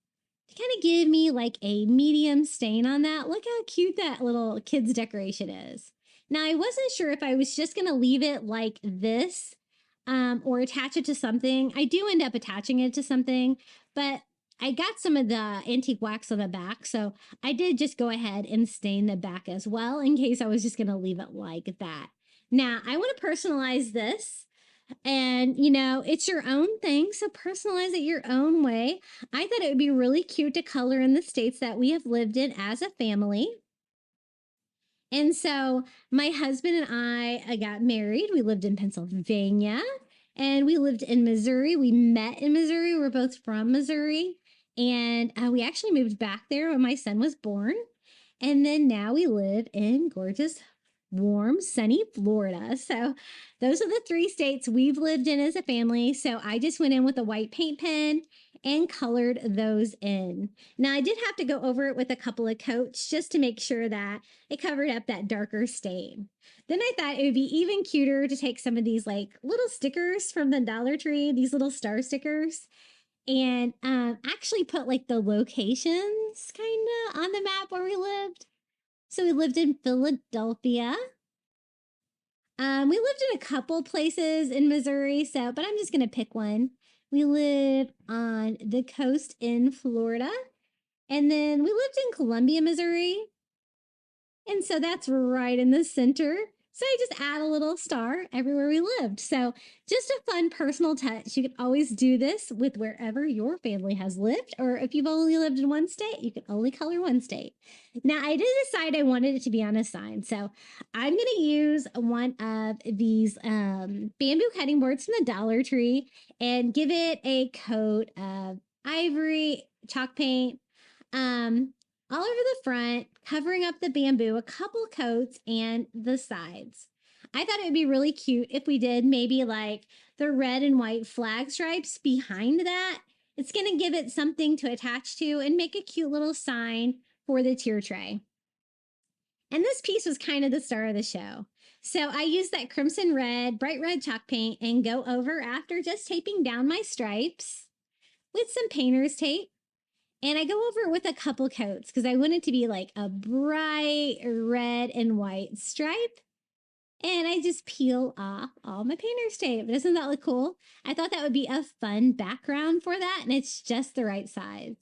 to kind of give me like a medium stain on that. Look how cute that little kid's decoration is. Now, I wasn't sure if I was just going to leave it like this or attach it to something. I do end up attaching it to something, but I got some of the antique wax on the back, so I did just go ahead and stain the back as well in case I was just going to leave it like that. Now, I want to personalize this. And, it's your own thing, so personalize it your own way. I thought it would be really cute to color in the states that we have lived in as a family. And so my husband and I got married. We lived in Pennsylvania, and we lived in Missouri. We met in Missouri. We're both from Missouri. And we actually moved back there when my son was born. And then now we live in gorgeous, warm, sunny Florida. So those are the 3 states we've lived in as a family. So I just went in with a white paint pen and colored those in. Now I did have to go over it with a couple of coats just to make sure that it covered up that darker stain. Then I thought it would be even cuter to take some of these like little stickers from the Dollar Tree, these little star stickers, and actually put like the locations kind of on the map where we lived. So we lived in Philadelphia. We lived in a couple places in Missouri, but I'm just going to pick one. We lived on the coast in Florida, and then we lived in Columbia, Missouri. And so that's right in the center. So I just add a little star everywhere we lived. So just a fun personal touch. You can always do this with wherever your family has lived, or if you've only lived in one state, you can only color one state. Now, I did decide I wanted it to be on a sign. So I'm going to use one of these bamboo cutting boards from the Dollar Tree and give it a coat of ivory chalk paint all over the front, covering up the bamboo, a couple coats, and the sides. I thought it would be really cute if we did maybe like the red and white flag stripes behind that. It's going to give it something to attach to and make a cute little sign for the tier tray. And this piece was kind of the star of the show. So I use that crimson red, bright red chalk paint and go over after just taping down my stripes with some painter's tape. And I go over it with a couple coats because I want it to be like a bright red and white stripe. And I just peel off all my painter's tape. Doesn't that look cool? I thought that would be a fun background for that, and it's just the right size.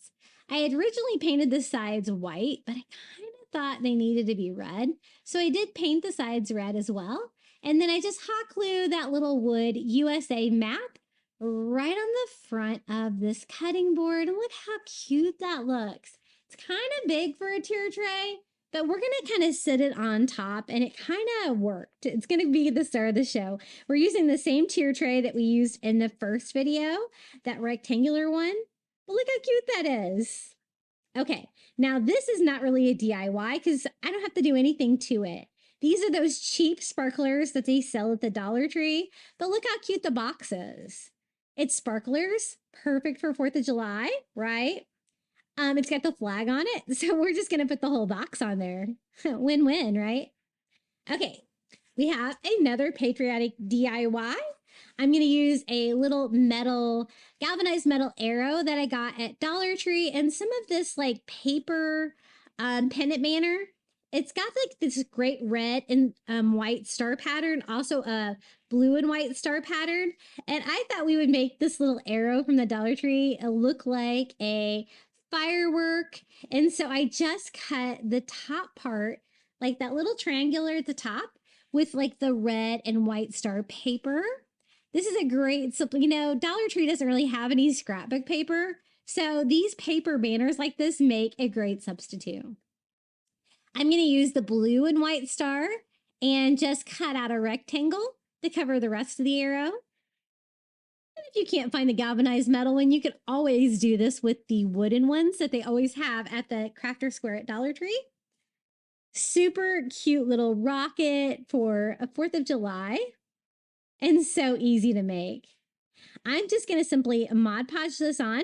I had originally painted the sides white, but I kind of thought they needed to be red. So I did paint the sides red as well. And then I just hot glue that little wood USA map right on the front of this cutting board. And look how cute that looks. It's kind of big for a tier tray, but we're going to kind of sit it on top, and it kind of worked. It's going to be the star of the show. We're using the same tier tray that we used in the first video, that rectangular one. But look how cute that is. Okay, now this is not really a DIY because I don't have to do anything to it. These are those cheap sparklers that they sell at the Dollar Tree, but look how cute the box is. It's sparklers, perfect for 4th of July, right? It's got the flag on it, so we're just gonna put the whole box on there. Win-win, right? Okay, we have another patriotic DIY. I'm gonna use a little metal, galvanized metal arrow that I got at Dollar Tree and some of this like paper pennant banner. It's got like this great red and white star pattern, also a blue and white star pattern. And I thought we would make this little arrow from the Dollar Tree look like a firework. And so I just cut the top part, like that little triangular at the top, with like the red and white star paper. This is a great, you know, Dollar Tree doesn't really have any scrapbook paper. So these paper banners like this make a great substitute. I'm going to use the blue and white star and just cut out a rectangle to cover the rest of the arrow. And if you can't find the galvanized metal one, you could always do this with the wooden ones that they always have at the Crafter Square at Dollar Tree. Super cute little rocket for a 4th of July. And so easy to make. I'm just going to simply Mod Podge this on.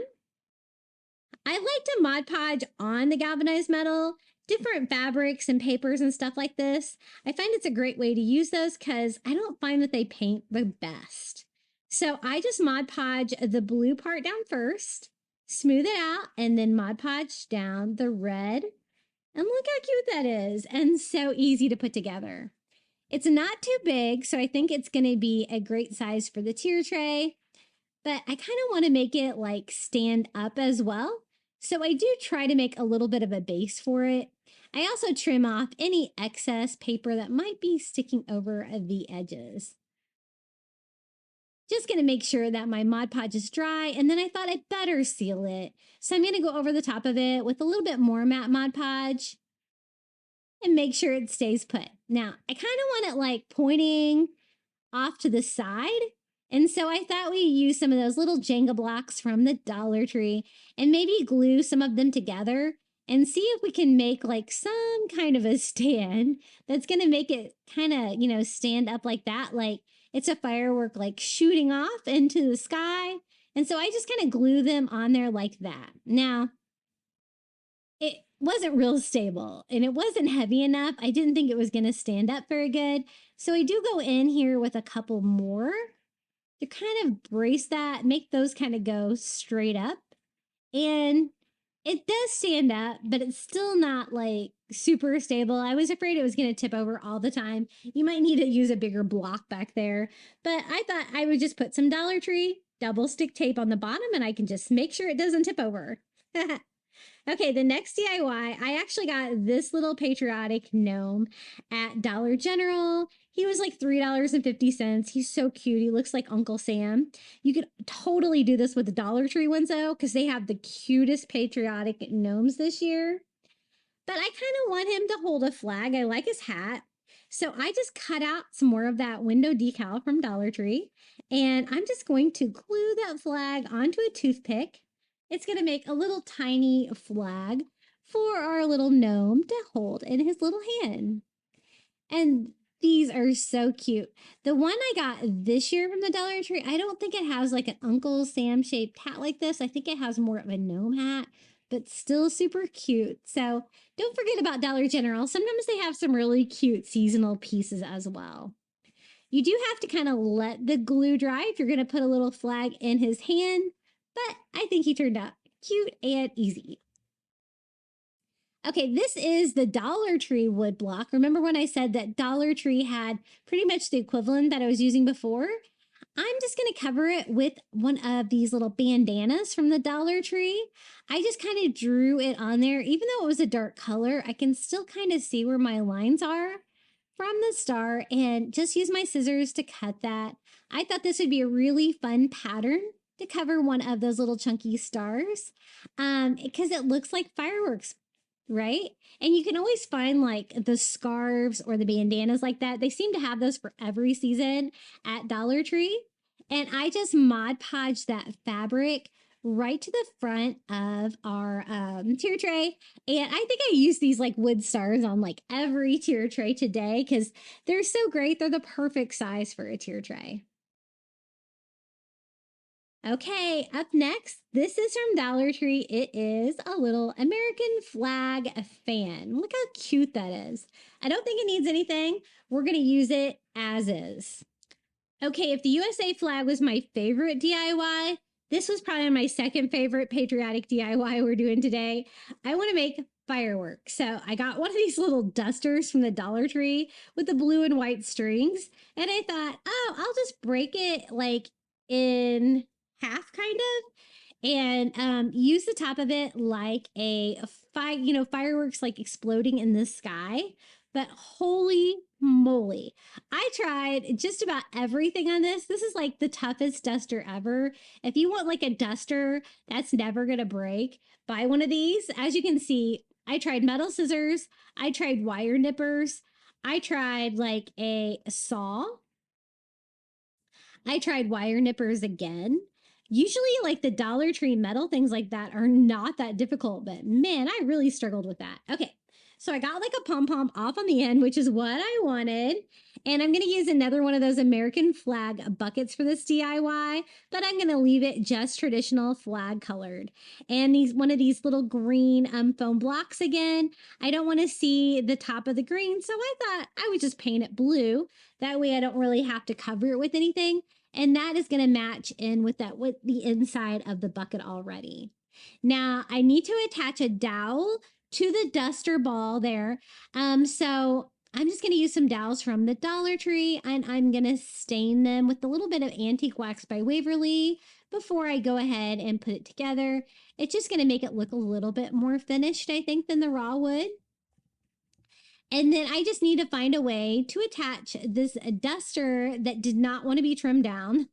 I like to Mod Podge on the galvanized metal, different fabrics and papers and stuff like this. I find it's a great way to use those because I don't find that they paint the best. So I just Mod Podge the blue part down first, smooth it out, and then Mod Podge down the red. And look how cute that is, and so easy to put together. It's not too big, so I think it's going to be a great size for the tier tray, but I kind of want to make it like stand up as well. So I do try to make a little bit of a base for it. I also trim off any excess paper that might be sticking over the edges. Just going to make sure that my Mod Podge is dry, and then I thought I'd better seal it. So I'm going to go over the top of it with a little bit more matte Mod Podge and make sure it stays put. Now, I kind of want it like pointing off to the side. And so I thought we'd use some of those little Jenga blocks from the Dollar Tree and maybe glue some of them together and see if we can make like some kind of a stand that's going to make it kind of, you know, stand up like that. Like it's a firework like shooting off into the sky. And so I just kind of glue them on there like that. Now, it wasn't real stable and it wasn't heavy enough. I didn't think it was going to stand up very good. So I do go in here with a couple more to kind of brace that, make those kind of go straight up. And it does stand up, but it's still not like super stable. I was afraid it was going to tip over all the time. You might need to use a bigger block back there. But I thought I would just put some Dollar Tree double stick tape on the bottom and I can just make sure it doesn't tip over. Okay, the next DIY, I actually got this little patriotic gnome at Dollar General. He was like $3.50. He's so cute. He looks like Uncle Sam. You could totally do this with the Dollar Tree ones though, because they have the cutest patriotic gnomes this year. But I kind of want him to hold a flag. I like his hat. So I just cut out some more of that window decal from Dollar Tree. And I'm just going to glue that flag onto a toothpick. It's going to make a little tiny flag for our little gnome to hold in his little hand. And these are so cute. The one I got this year from the Dollar Tree, I don't think it has like an Uncle Sam shaped hat like this. I think it has more of a gnome hat. but still super cute. So don't forget about Dollar General. Sometimes they have some really cute seasonal pieces as well. You do have to kind of let the glue dry if you're going to put a little flag in his hand, but I think he turned out cute and easy. Okay, this is the Dollar Tree wood block. Remember when I said that Dollar Tree had pretty much the equivalent that I was using before? I'm just going to cover it with one of these little bandanas from the Dollar Tree. I just kind of drew it on there. Even though it was a dark color, I can still kind of see where my lines are from the star and just use my scissors to cut that. I thought this would be a really fun pattern to cover one of those little chunky stars because it looks like fireworks, right? And you can always find like the scarves or the bandanas like that. They seem to have those for every season at Dollar Tree. And I just Mod Podged that fabric right to the front of our tier tray. And I think I use these like wood stars on like every tier tray today because they're so great. They're the perfect size for a tier tray. Okay, up next, this is from Dollar Tree. It is a little American flag fan. Look how cute that is. I don't think it needs anything. We're going to use it as is. Okay, if the USA flag was my favorite DIY, this was probably my second favorite patriotic DIY we're doing today. I want to make fireworks. So I got one of these little dusters from the Dollar Tree with the blue and white strings. And I thought, oh, I'll just break it like in half kind of and use the top of it like a fireworks like exploding in the sky. But holy moly, I tried just about everything on this. This is like the toughest duster ever. If you want like a duster that's never gonna break, buy one of these. As you can see, I tried metal scissors, I tried wire nippers, I tried like a saw, I tried wire nippers again. Usually, like the Dollar Tree metal things like that are not that difficult, but man, I really struggled with that. Okay, so I got like a pom-pom off on the end, which is what I wanted. And I'm going to use another one of those American flag buckets for this DIY, but I'm going to leave it just traditional flag colored. And one of these little green foam blocks again. I don't want to see the top of the green, so I thought I would just paint it blue. That way I don't really have to cover it with anything. And that is going to match in with the inside of the bucket already. Now I need to attach a dowel to the duster ball there. So I'm just going to use some dowels from the Dollar Tree and I'm going to stain them with a little bit of antique wax by Waverly before I go ahead and put it together. It's just going to make it look a little bit more finished, I think, than the raw wood. And then I just need to find a way to attach this duster that did not want to be trimmed down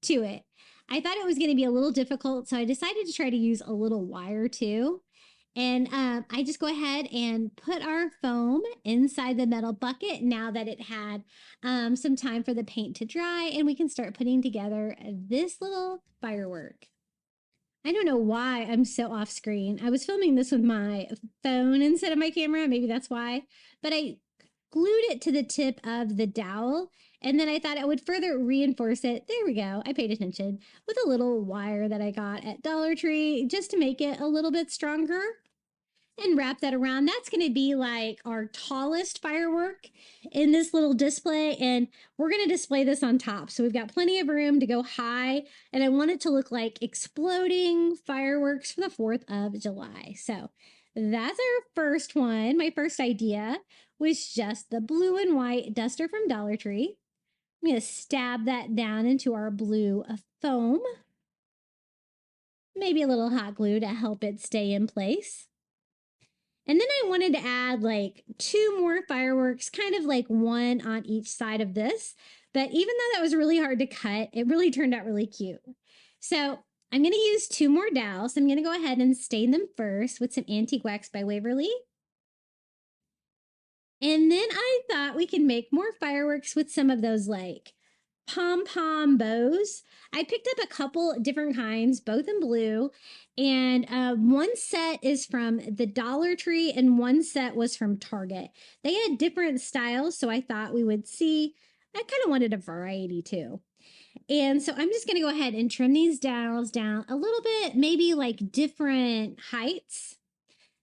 to it. I thought it was going to be a little difficult, so I decided to try to use a little wire too. And I just go ahead and put our foam inside the metal bucket now that it had some time for the paint to dry, and we can start putting together this little firework. I don't know why I'm so off screen. I was filming this with my phone instead of my camera. Maybe that's why. But I glued it to the tip of the dowel. And then I thought I would further reinforce it. There we go. I paid attention with a little wire that I got at Dollar Tree just to make it a little bit stronger. And wrap that around. That's going to be like our tallest firework in this little display. And we're going to display this on top. So we've got plenty of room to go high. And I want it to look like exploding fireworks for the 4th of July. So that's our first one. My first idea was just the blue and white duster from Dollar Tree. I'm going to stab that down into our blue foam. Maybe a little hot glue to help it stay in place. And then I wanted to add like 2 more fireworks, kind of like one on each side of this. But even though that was really hard to cut, it really turned out really cute. So I'm going to use 2 more dowels. I'm going to go ahead and stain them first with some antique wax by Waverly. And then I thought we could make more fireworks with some of those like pom-pom bows. I picked up a couple different kinds, both in blue, and one set is from the Dollar Tree and one set was from Target. They had different styles, so I thought we would see. I kind of wanted a variety too. And so I'm just going to go ahead and trim these dowels down a little bit, maybe like different heights.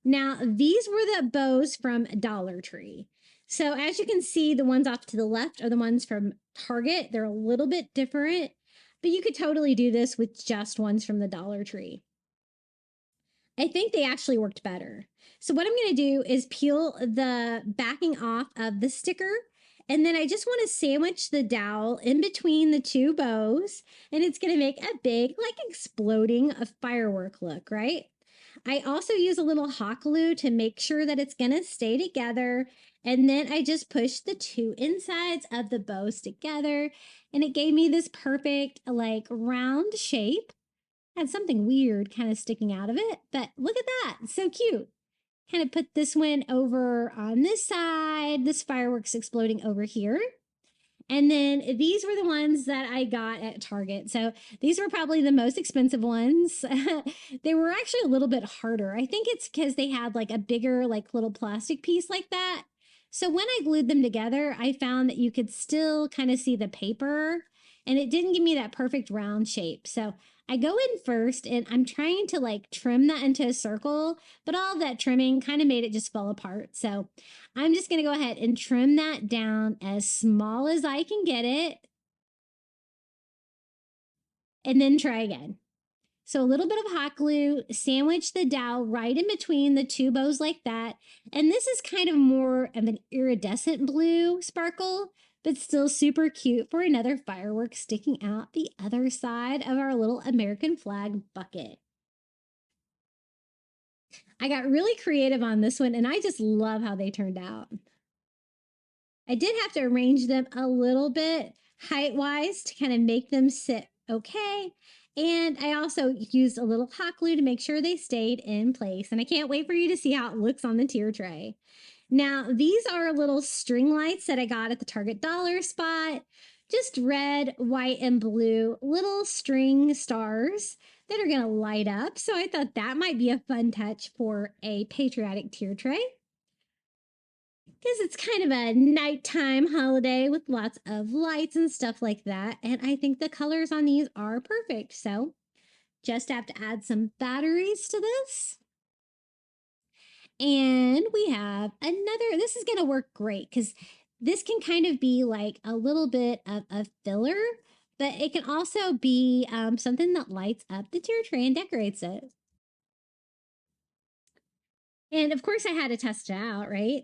Now, these were the bows from Dollar Tree. So as you can see, the ones off to the left are the ones from Target. They're a little bit different, but you could totally do this with just ones from the Dollar Tree. I think they actually worked better. So what I'm going to do is peel the backing off of the sticker, and then I just want to sandwich the dowel in between the two bows, and it's going to make a big, like, exploding a firework look, right? I also use a little hot glue to make sure that it's going to stay together, and then I just push the two insides of the bows together, and it gave me this perfect, like, round shape. Had something weird kind of sticking out of it, but look at that. It's so cute. Kind of put this one over on this side, this fireworks exploding over here. And then these were the ones that I got at Target. So these were probably the most expensive ones. They were actually a little bit harder. I think it's because they had like a bigger, like little plastic piece like that. So when I glued them together, I found that you could still kind of see the paper, and it didn't give me that perfect round shape. So I go in first and I'm trying to like trim that into a circle, but all that trimming kind of made it just fall apart. So I'm just going to go ahead and trim that down as small as I can get it, and then try again. So a little bit of hot glue, sandwich the dowel right in between the two bows like that. And this is kind of more of an iridescent blue sparkle, but still super cute for another firework sticking out the other side of our little American flag bucket. I got really creative on this one, and I just love how they turned out. I did have to arrange them a little bit height-wise to kind of make them sit okay. And I also used a little hot glue to make sure they stayed in place. And I can't wait for you to see how it looks on the tier tray. Now, these are little string lights that I got at the Target dollar spot. Just red, white, and blue little string stars that are going to light up. So I thought that might be a fun touch for a patriotic tier tray, because it's kind of a nighttime holiday with lots of lights and stuff like that. And I think the colors on these are perfect. So just have to add some batteries to this. And we have another, this is going to work great because this can kind of be like a little bit of a filler, but it can also be something that lights up the tier tray and decorates it. And of course I had to test it out, right?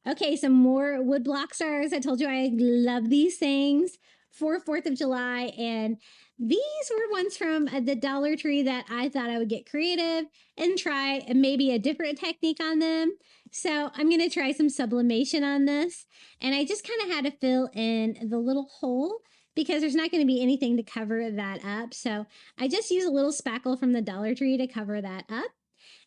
Okay, some more wood block stars. I told you I love these things for 4th of July. And these were ones from the Dollar Tree that I thought I would get creative and try maybe a different technique on them. So I'm going to try some sublimation on this. And I just kind of had to fill in the little hole because there's not going to be anything to cover that up. So I just use a little spackle from the Dollar Tree to cover that up.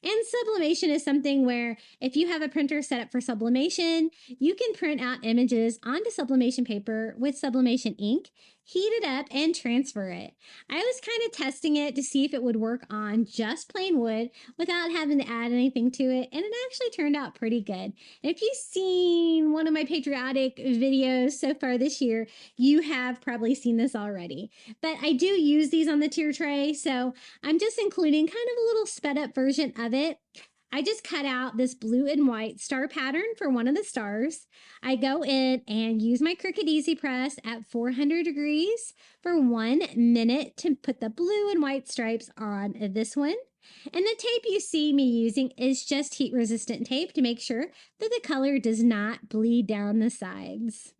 And sublimation is something where if you have a printer set up for sublimation, you can print out images onto sublimation paper with sublimation ink, heat it up, and transfer it. I was kind of testing it to see if it would work on just plain wood without having to add anything to it, and it actually turned out pretty good. And if you've seen one of my patriotic videos so far this year, you have probably seen this already. But I do use these on the tier tray, so I'm just including kind of a little sped up version of it. I just cut out this blue and white star pattern for one of the stars. I go in and use my Cricut Easy Press at 400 degrees for 1 minute to put the blue and white stripes on this one. And the tape you see me using is just heat resistant tape to make sure that the color does not bleed down the sides.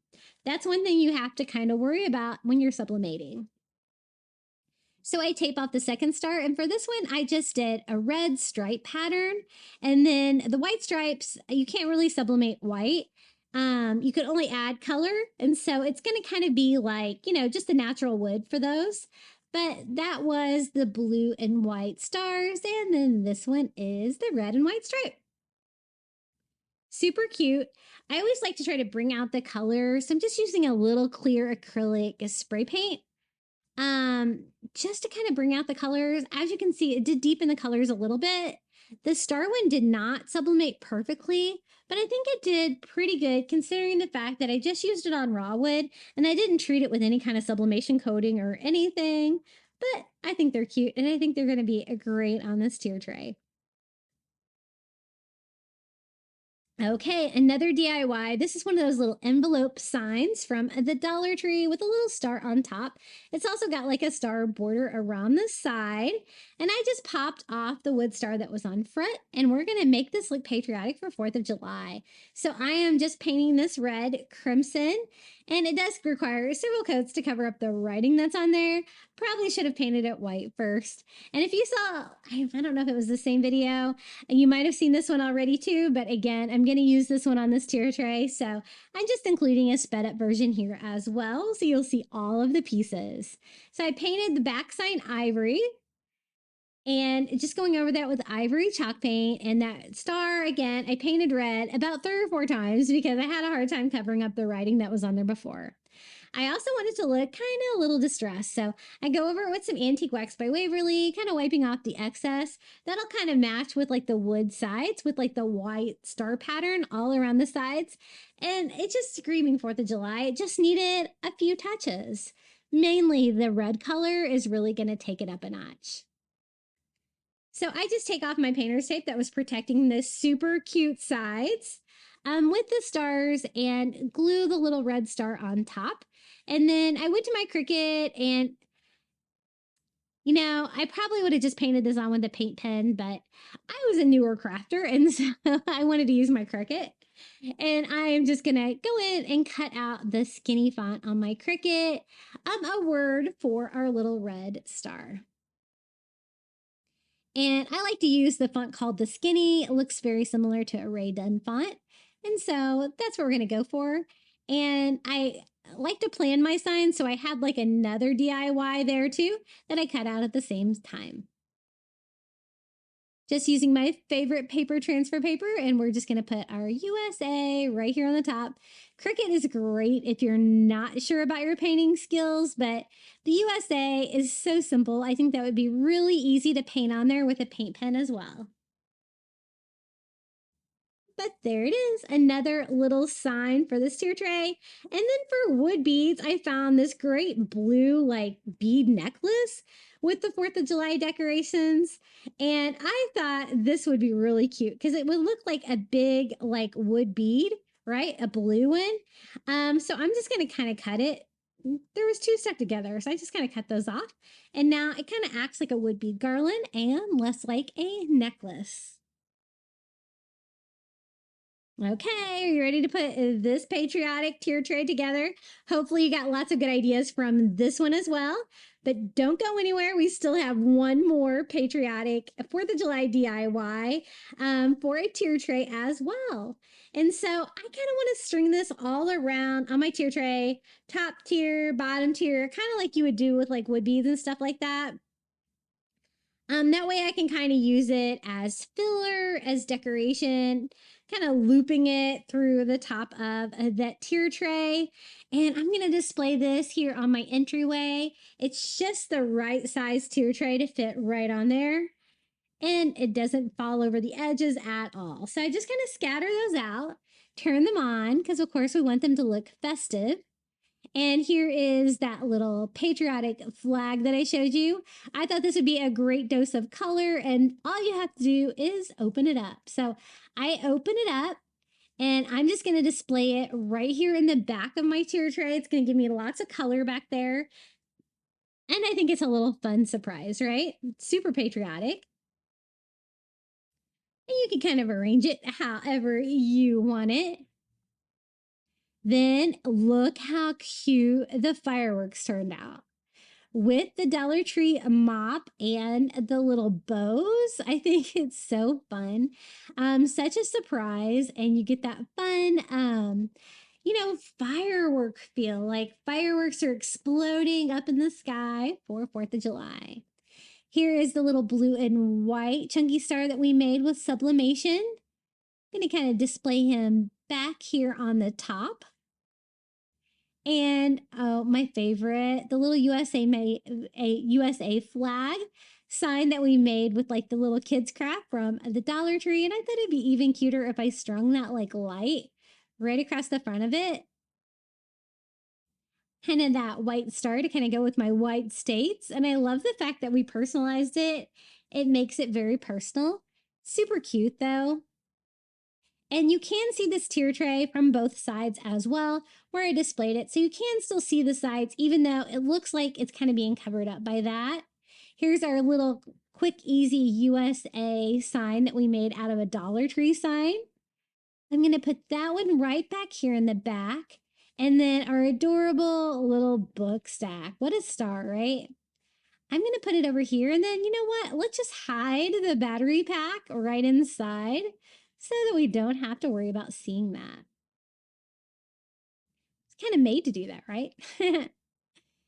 That's one thing you have to kind of worry about when you're sublimating. So I tape off the second star, and for this one, I just did a red stripe pattern, and then the white stripes, you can't really sublimate white. You could only add color, and so it's going to kind of be like, you know, just the natural wood for those. But that was the blue and white stars, and then this one is the red and white stripe. Super cute. I always like to try to bring out the colors. So I'm just using a little clear acrylic spray paint. Just to kind of bring out the colors. As you can see, it did deepen the colors a little bit, The star one did not sublimate perfectly, but I think it did pretty good considering the fact that I just used it on raw wood and I didn't treat it with any kind of sublimation coating or anything. But I think they're cute and I think they're going to be great on this tier tray. Okay, another DIY. This is one of those little envelope signs from the Dollar Tree with a little star on top. It's also got like a star border around the side. And I just popped off the wood star that was on front, and we're going to make this look patriotic for 4th of July. So I am just painting this red crimson, and it does require several coats to cover up the writing that's on there. Probably should have painted it white first. And if you saw, I don't know if it was the same video, you might have seen this one already too, but again, I'm going to use this one on this tier tray. So I'm just including a sped up version here as well. So you'll see all of the pieces. So I painted the backside ivory and just going over that with ivory chalk paint, and that star again, I painted red about 3 or 4 times because I had a hard time covering up the writing that was on there before. I also wanted to look kind of a little distressed, so I go over it with some Antique Wax by Waverly, kind of wiping off the excess. That'll kind of match with like the wood sides with like the white star pattern all around the sides. And it's just screaming 4th of July. It just needed a few touches. Mainly the red color is really going to take it up a notch. So I just take off my painter's tape that was protecting the super cute sides with the stars and glue the little red star on top. And then I went to my Cricut and, you know, I probably would have just painted this on with a paint pen, but I was a newer crafter and so I wanted to use my Cricut. And I am just going to go in and cut out the skinny font on my Cricut, a word for our little red star. And I like to use the font called the Skinny. It looks very similar to a Ray Dunn font. And so that's what we're going to go for. And I like to plan my signs, so I had like another DIY there too that I cut out at the same time. Just using my favorite paper transfer paper, and we're just going to put our USA right here on the top. Cricut is great if you're not sure about your painting skills, but the USA is so simple. I think that would be really easy to paint on there with a paint pen as well. But there it is, another little sign for this tier tray. And then for wood beads, I found this great blue like bead necklace with the 4th of July decorations. And I thought this would be really cute because it would look like a big like wood bead, right? A blue one. So I'm just going to kind of cut it. There was 2 stuck together, so I just kind of cut those off. And now it kind of acts like a wood bead garland and less like a necklace. Okay, are you ready to put this patriotic tier tray together? Hopefully you got lots of good ideas from this one as well. But don't go anywhere. We still have one more patriotic 4th of July DIY for a tier tray as well. And so I kind of want to string this all around on my tier tray, top tier, bottom tier, kind of like you would do with like wood beads and stuff like that. That way I can kind of use it as filler, as decoration, kind of looping it through the top of that tier tray. And I'm going to display this here on my entryway. It's just the right size tier tray to fit right on there. And it doesn't fall over the edges at all. So I just kind of scatter those out, turn them on, because of course we want them to look festive. And here is that little patriotic flag that I showed you. I thought this would be a great dose of color, and all you have to do is open it up. So I open it up, and I'm just going to display it right here in the back of my tier tray. It's going to give me lots of color back there. And I think it's a little fun surprise, right? Super patriotic. And you can kind of arrange it however you want it. Then look how cute the fireworks turned out. With the Dollar Tree mop and the little bows, I think it's so fun. Such a surprise, and you get that fun, firework feel, like fireworks are exploding up in the sky for 4th of July. Here is the little blue and white chunky star that we made with sublimation. I'm going to kind of display him back here on the top. And my favorite, the little USA flag sign that we made with like the little kids craft from the Dollar Tree. And I thought it'd be even cuter if I strung that like light right across the front of it. Kind of that white star to kind of go with my white states. And I love the fact that we personalized it. It makes it very personal. Super cute though. And you can see this tier tray from both sides as well, where I displayed it. So you can still see the sides, even though it looks like it's kind of being covered up by that. Here's our little quick, easy USA sign that we made out of a Dollar Tree sign. I'm going to put that one right back here in the back. And then our adorable little book stack. What a star, right? I'm going to put it over here. And then, you know what? Let's just hide the battery pack right inside so that we don't have to worry about seeing that. It's kind of made to do that, right?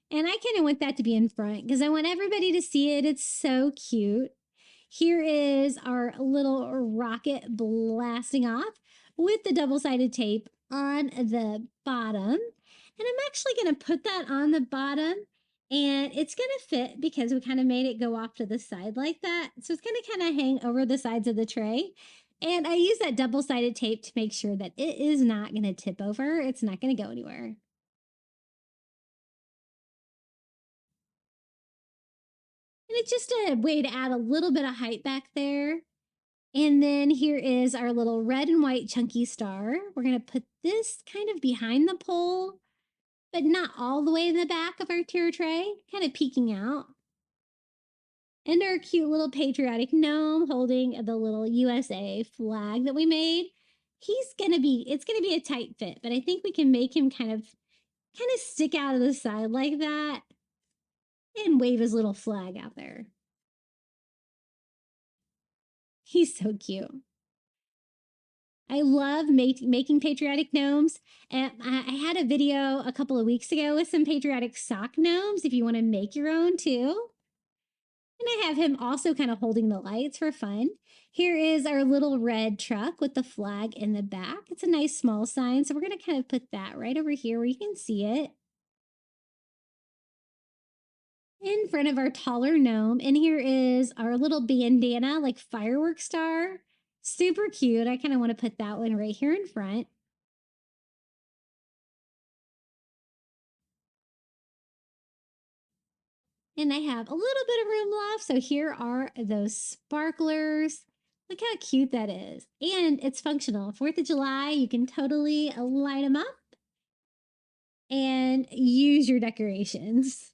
And I kind of want that to be in front because I want everybody to see it. It's so cute. Here is our little rocket blasting off with the double-sided tape on the bottom. And I'm actually going to put that on the bottom and it's going to fit because we kind of made it go off to the side like that. So it's going to kind of hang over the sides of the tray. And I use that double-sided tape to make sure that it is not going to tip over. It's not going to go anywhere. And it's just a way to add a little bit of height back there. And then here is our little red and white chunky star. We're going to put this kind of behind the pole, but not all the way in the back of our tier tray, kind of peeking out. And our cute little patriotic gnome holding the little USA flag that we made. It's going to be a tight fit, but I think we can make him kind of stick out of the side like that and wave his little flag out there. He's so cute. I love making patriotic gnomes. And I had a video a couple of weeks ago with some patriotic sock gnomes if you want to make your own too. And I have him also kind of holding the lights for fun. Here is our little red truck with the flag in the back. It's a nice small sign. So we're going to kind of put that right over here where you can see it. In front of our taller gnome. And here is our little bandana, like firework star. Super cute. I kind of want to put that one right here in front. And I have a little bit of room left. So here are those sparklers. Look how cute that is. And it's functional. 4th of July, you can totally light them up and use your decorations.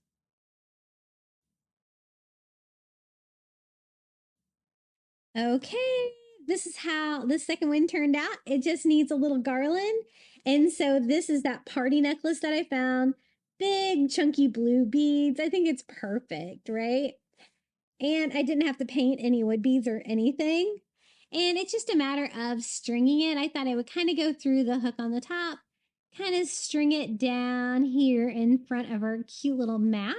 Okay, this is how the second one turned out. It just needs a little garland. And so this is that party necklace that I found. Big chunky blue beads. I think it's perfect, right? And I didn't have to paint any wood beads or anything. And it's just a matter of stringing it. I thought I would kind of go through the hook on the top, kind of string it down here in front of our cute little map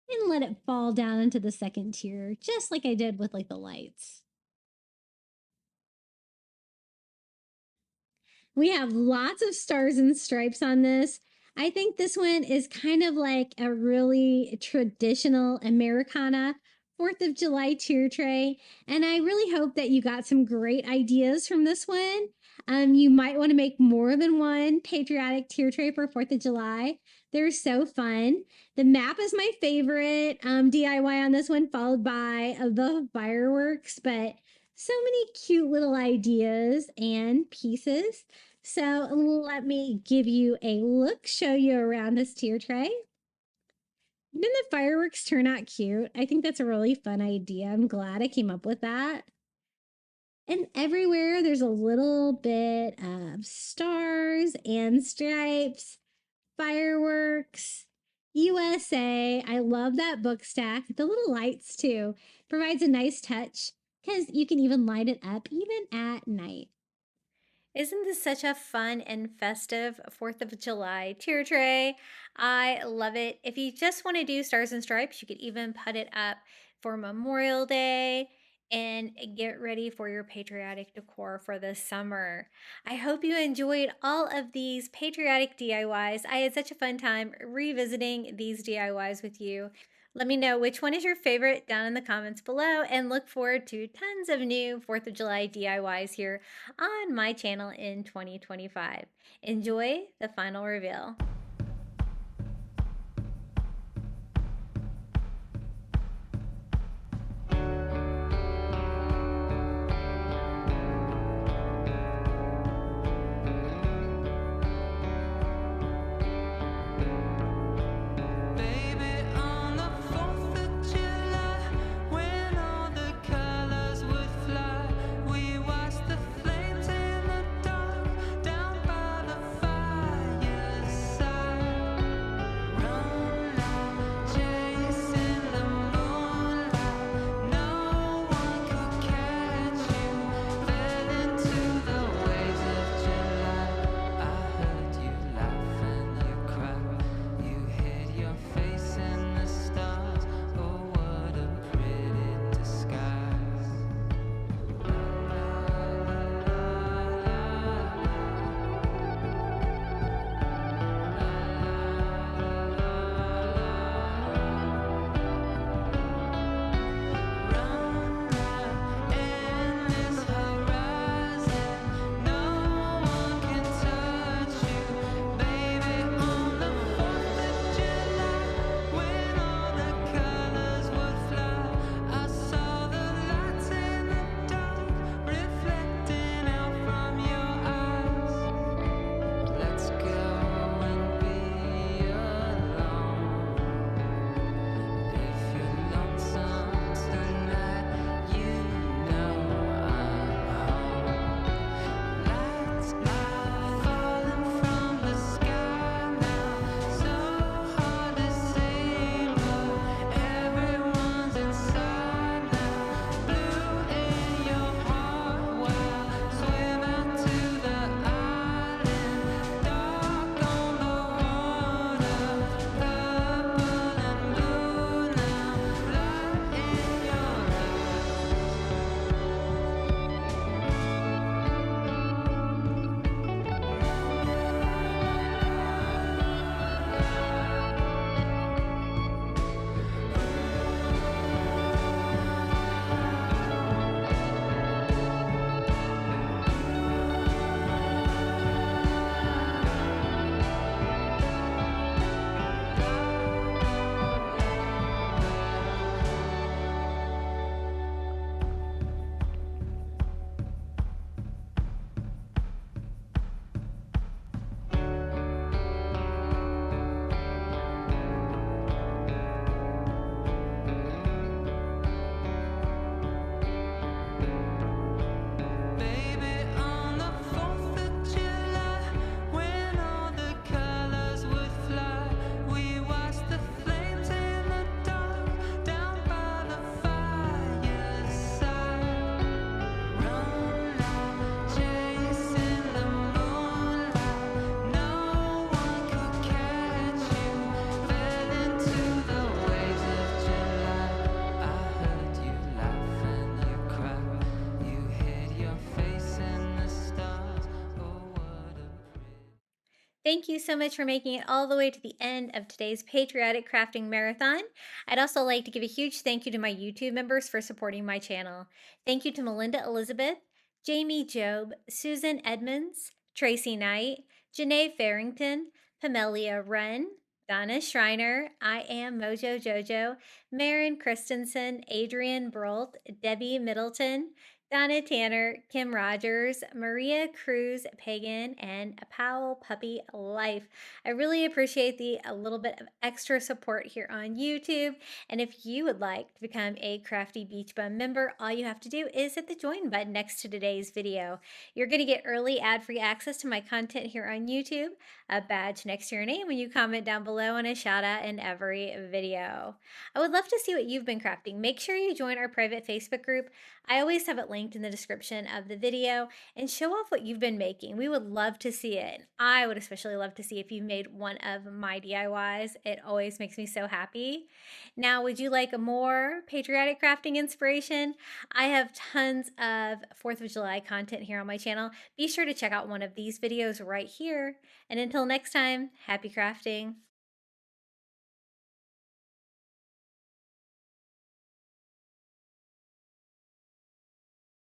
and let it fall down into the second tier, just like I did with like the lights. We have lots of stars and stripes on this. I think this one is kind of like a really traditional Americana 4th of July tier tray. And I really hope that you got some great ideas from this one. You might want to make more than one patriotic tier tray for 4th of July. They're so fun. The map is my favorite DIY on this one, followed by the fireworks, but so many cute little ideas and pieces. So let me give you a look, show you around this tier tray. Didn't the fireworks turn out cute? I think that's a really fun idea. I'm glad I came up with that. And everywhere there's a little bit of stars and stripes, fireworks, USA. I love that book stack. The little lights too provides a nice touch because you can even light it up even at night. Isn't this such a fun and festive 4th of July tier tray? I love it. If you just want to do stars and stripes, you could even put it up for Memorial Day and get ready for your patriotic decor for the summer. I hope you enjoyed all of these patriotic DIYs. I had such a fun time revisiting these DIYs with you. Let me know which one is your favorite down in the comments below, and look forward to tons of new 4th of July DIYs here on my channel in 2025. Enjoy the final reveal. Thank you so much for making it all the way to the end of today's Patriotic Crafting Marathon. I'd also like to give a huge thank you to my YouTube members for supporting my channel. Thank you to Melinda Elizabeth, Jamie Job, Susan Edmonds, Tracy Knight, Janae Farrington, Pamelia Wren, Donna Schreiner, I Am Mojo Jojo, Marin Christensen, Adrian Brolt, Debbie Middleton, Donna Tanner, Kim Rogers, Maria Cruz Pagan, and Powell Puppy Life. I really appreciate the a little bit of extra support here on YouTube. And if you would like to become a Crafty Beach Bum member, all you have to do is hit the join button next to today's video. You're going to get early ad-free access to my content here on YouTube, a badge next to your name when you comment down below, and a shout out in every video. I would love to see what you've been crafting. Make sure you join our private Facebook group. I always have it linked in the description of the video, and show off what you've been making. We would love to see it. I would especially love to see if you made one of my DIYs. It always makes me so happy. Now, would you like more patriotic crafting inspiration? I have tons of 4th of July content here on my channel. Be sure to check out one of these videos right here. And until next time, happy crafting.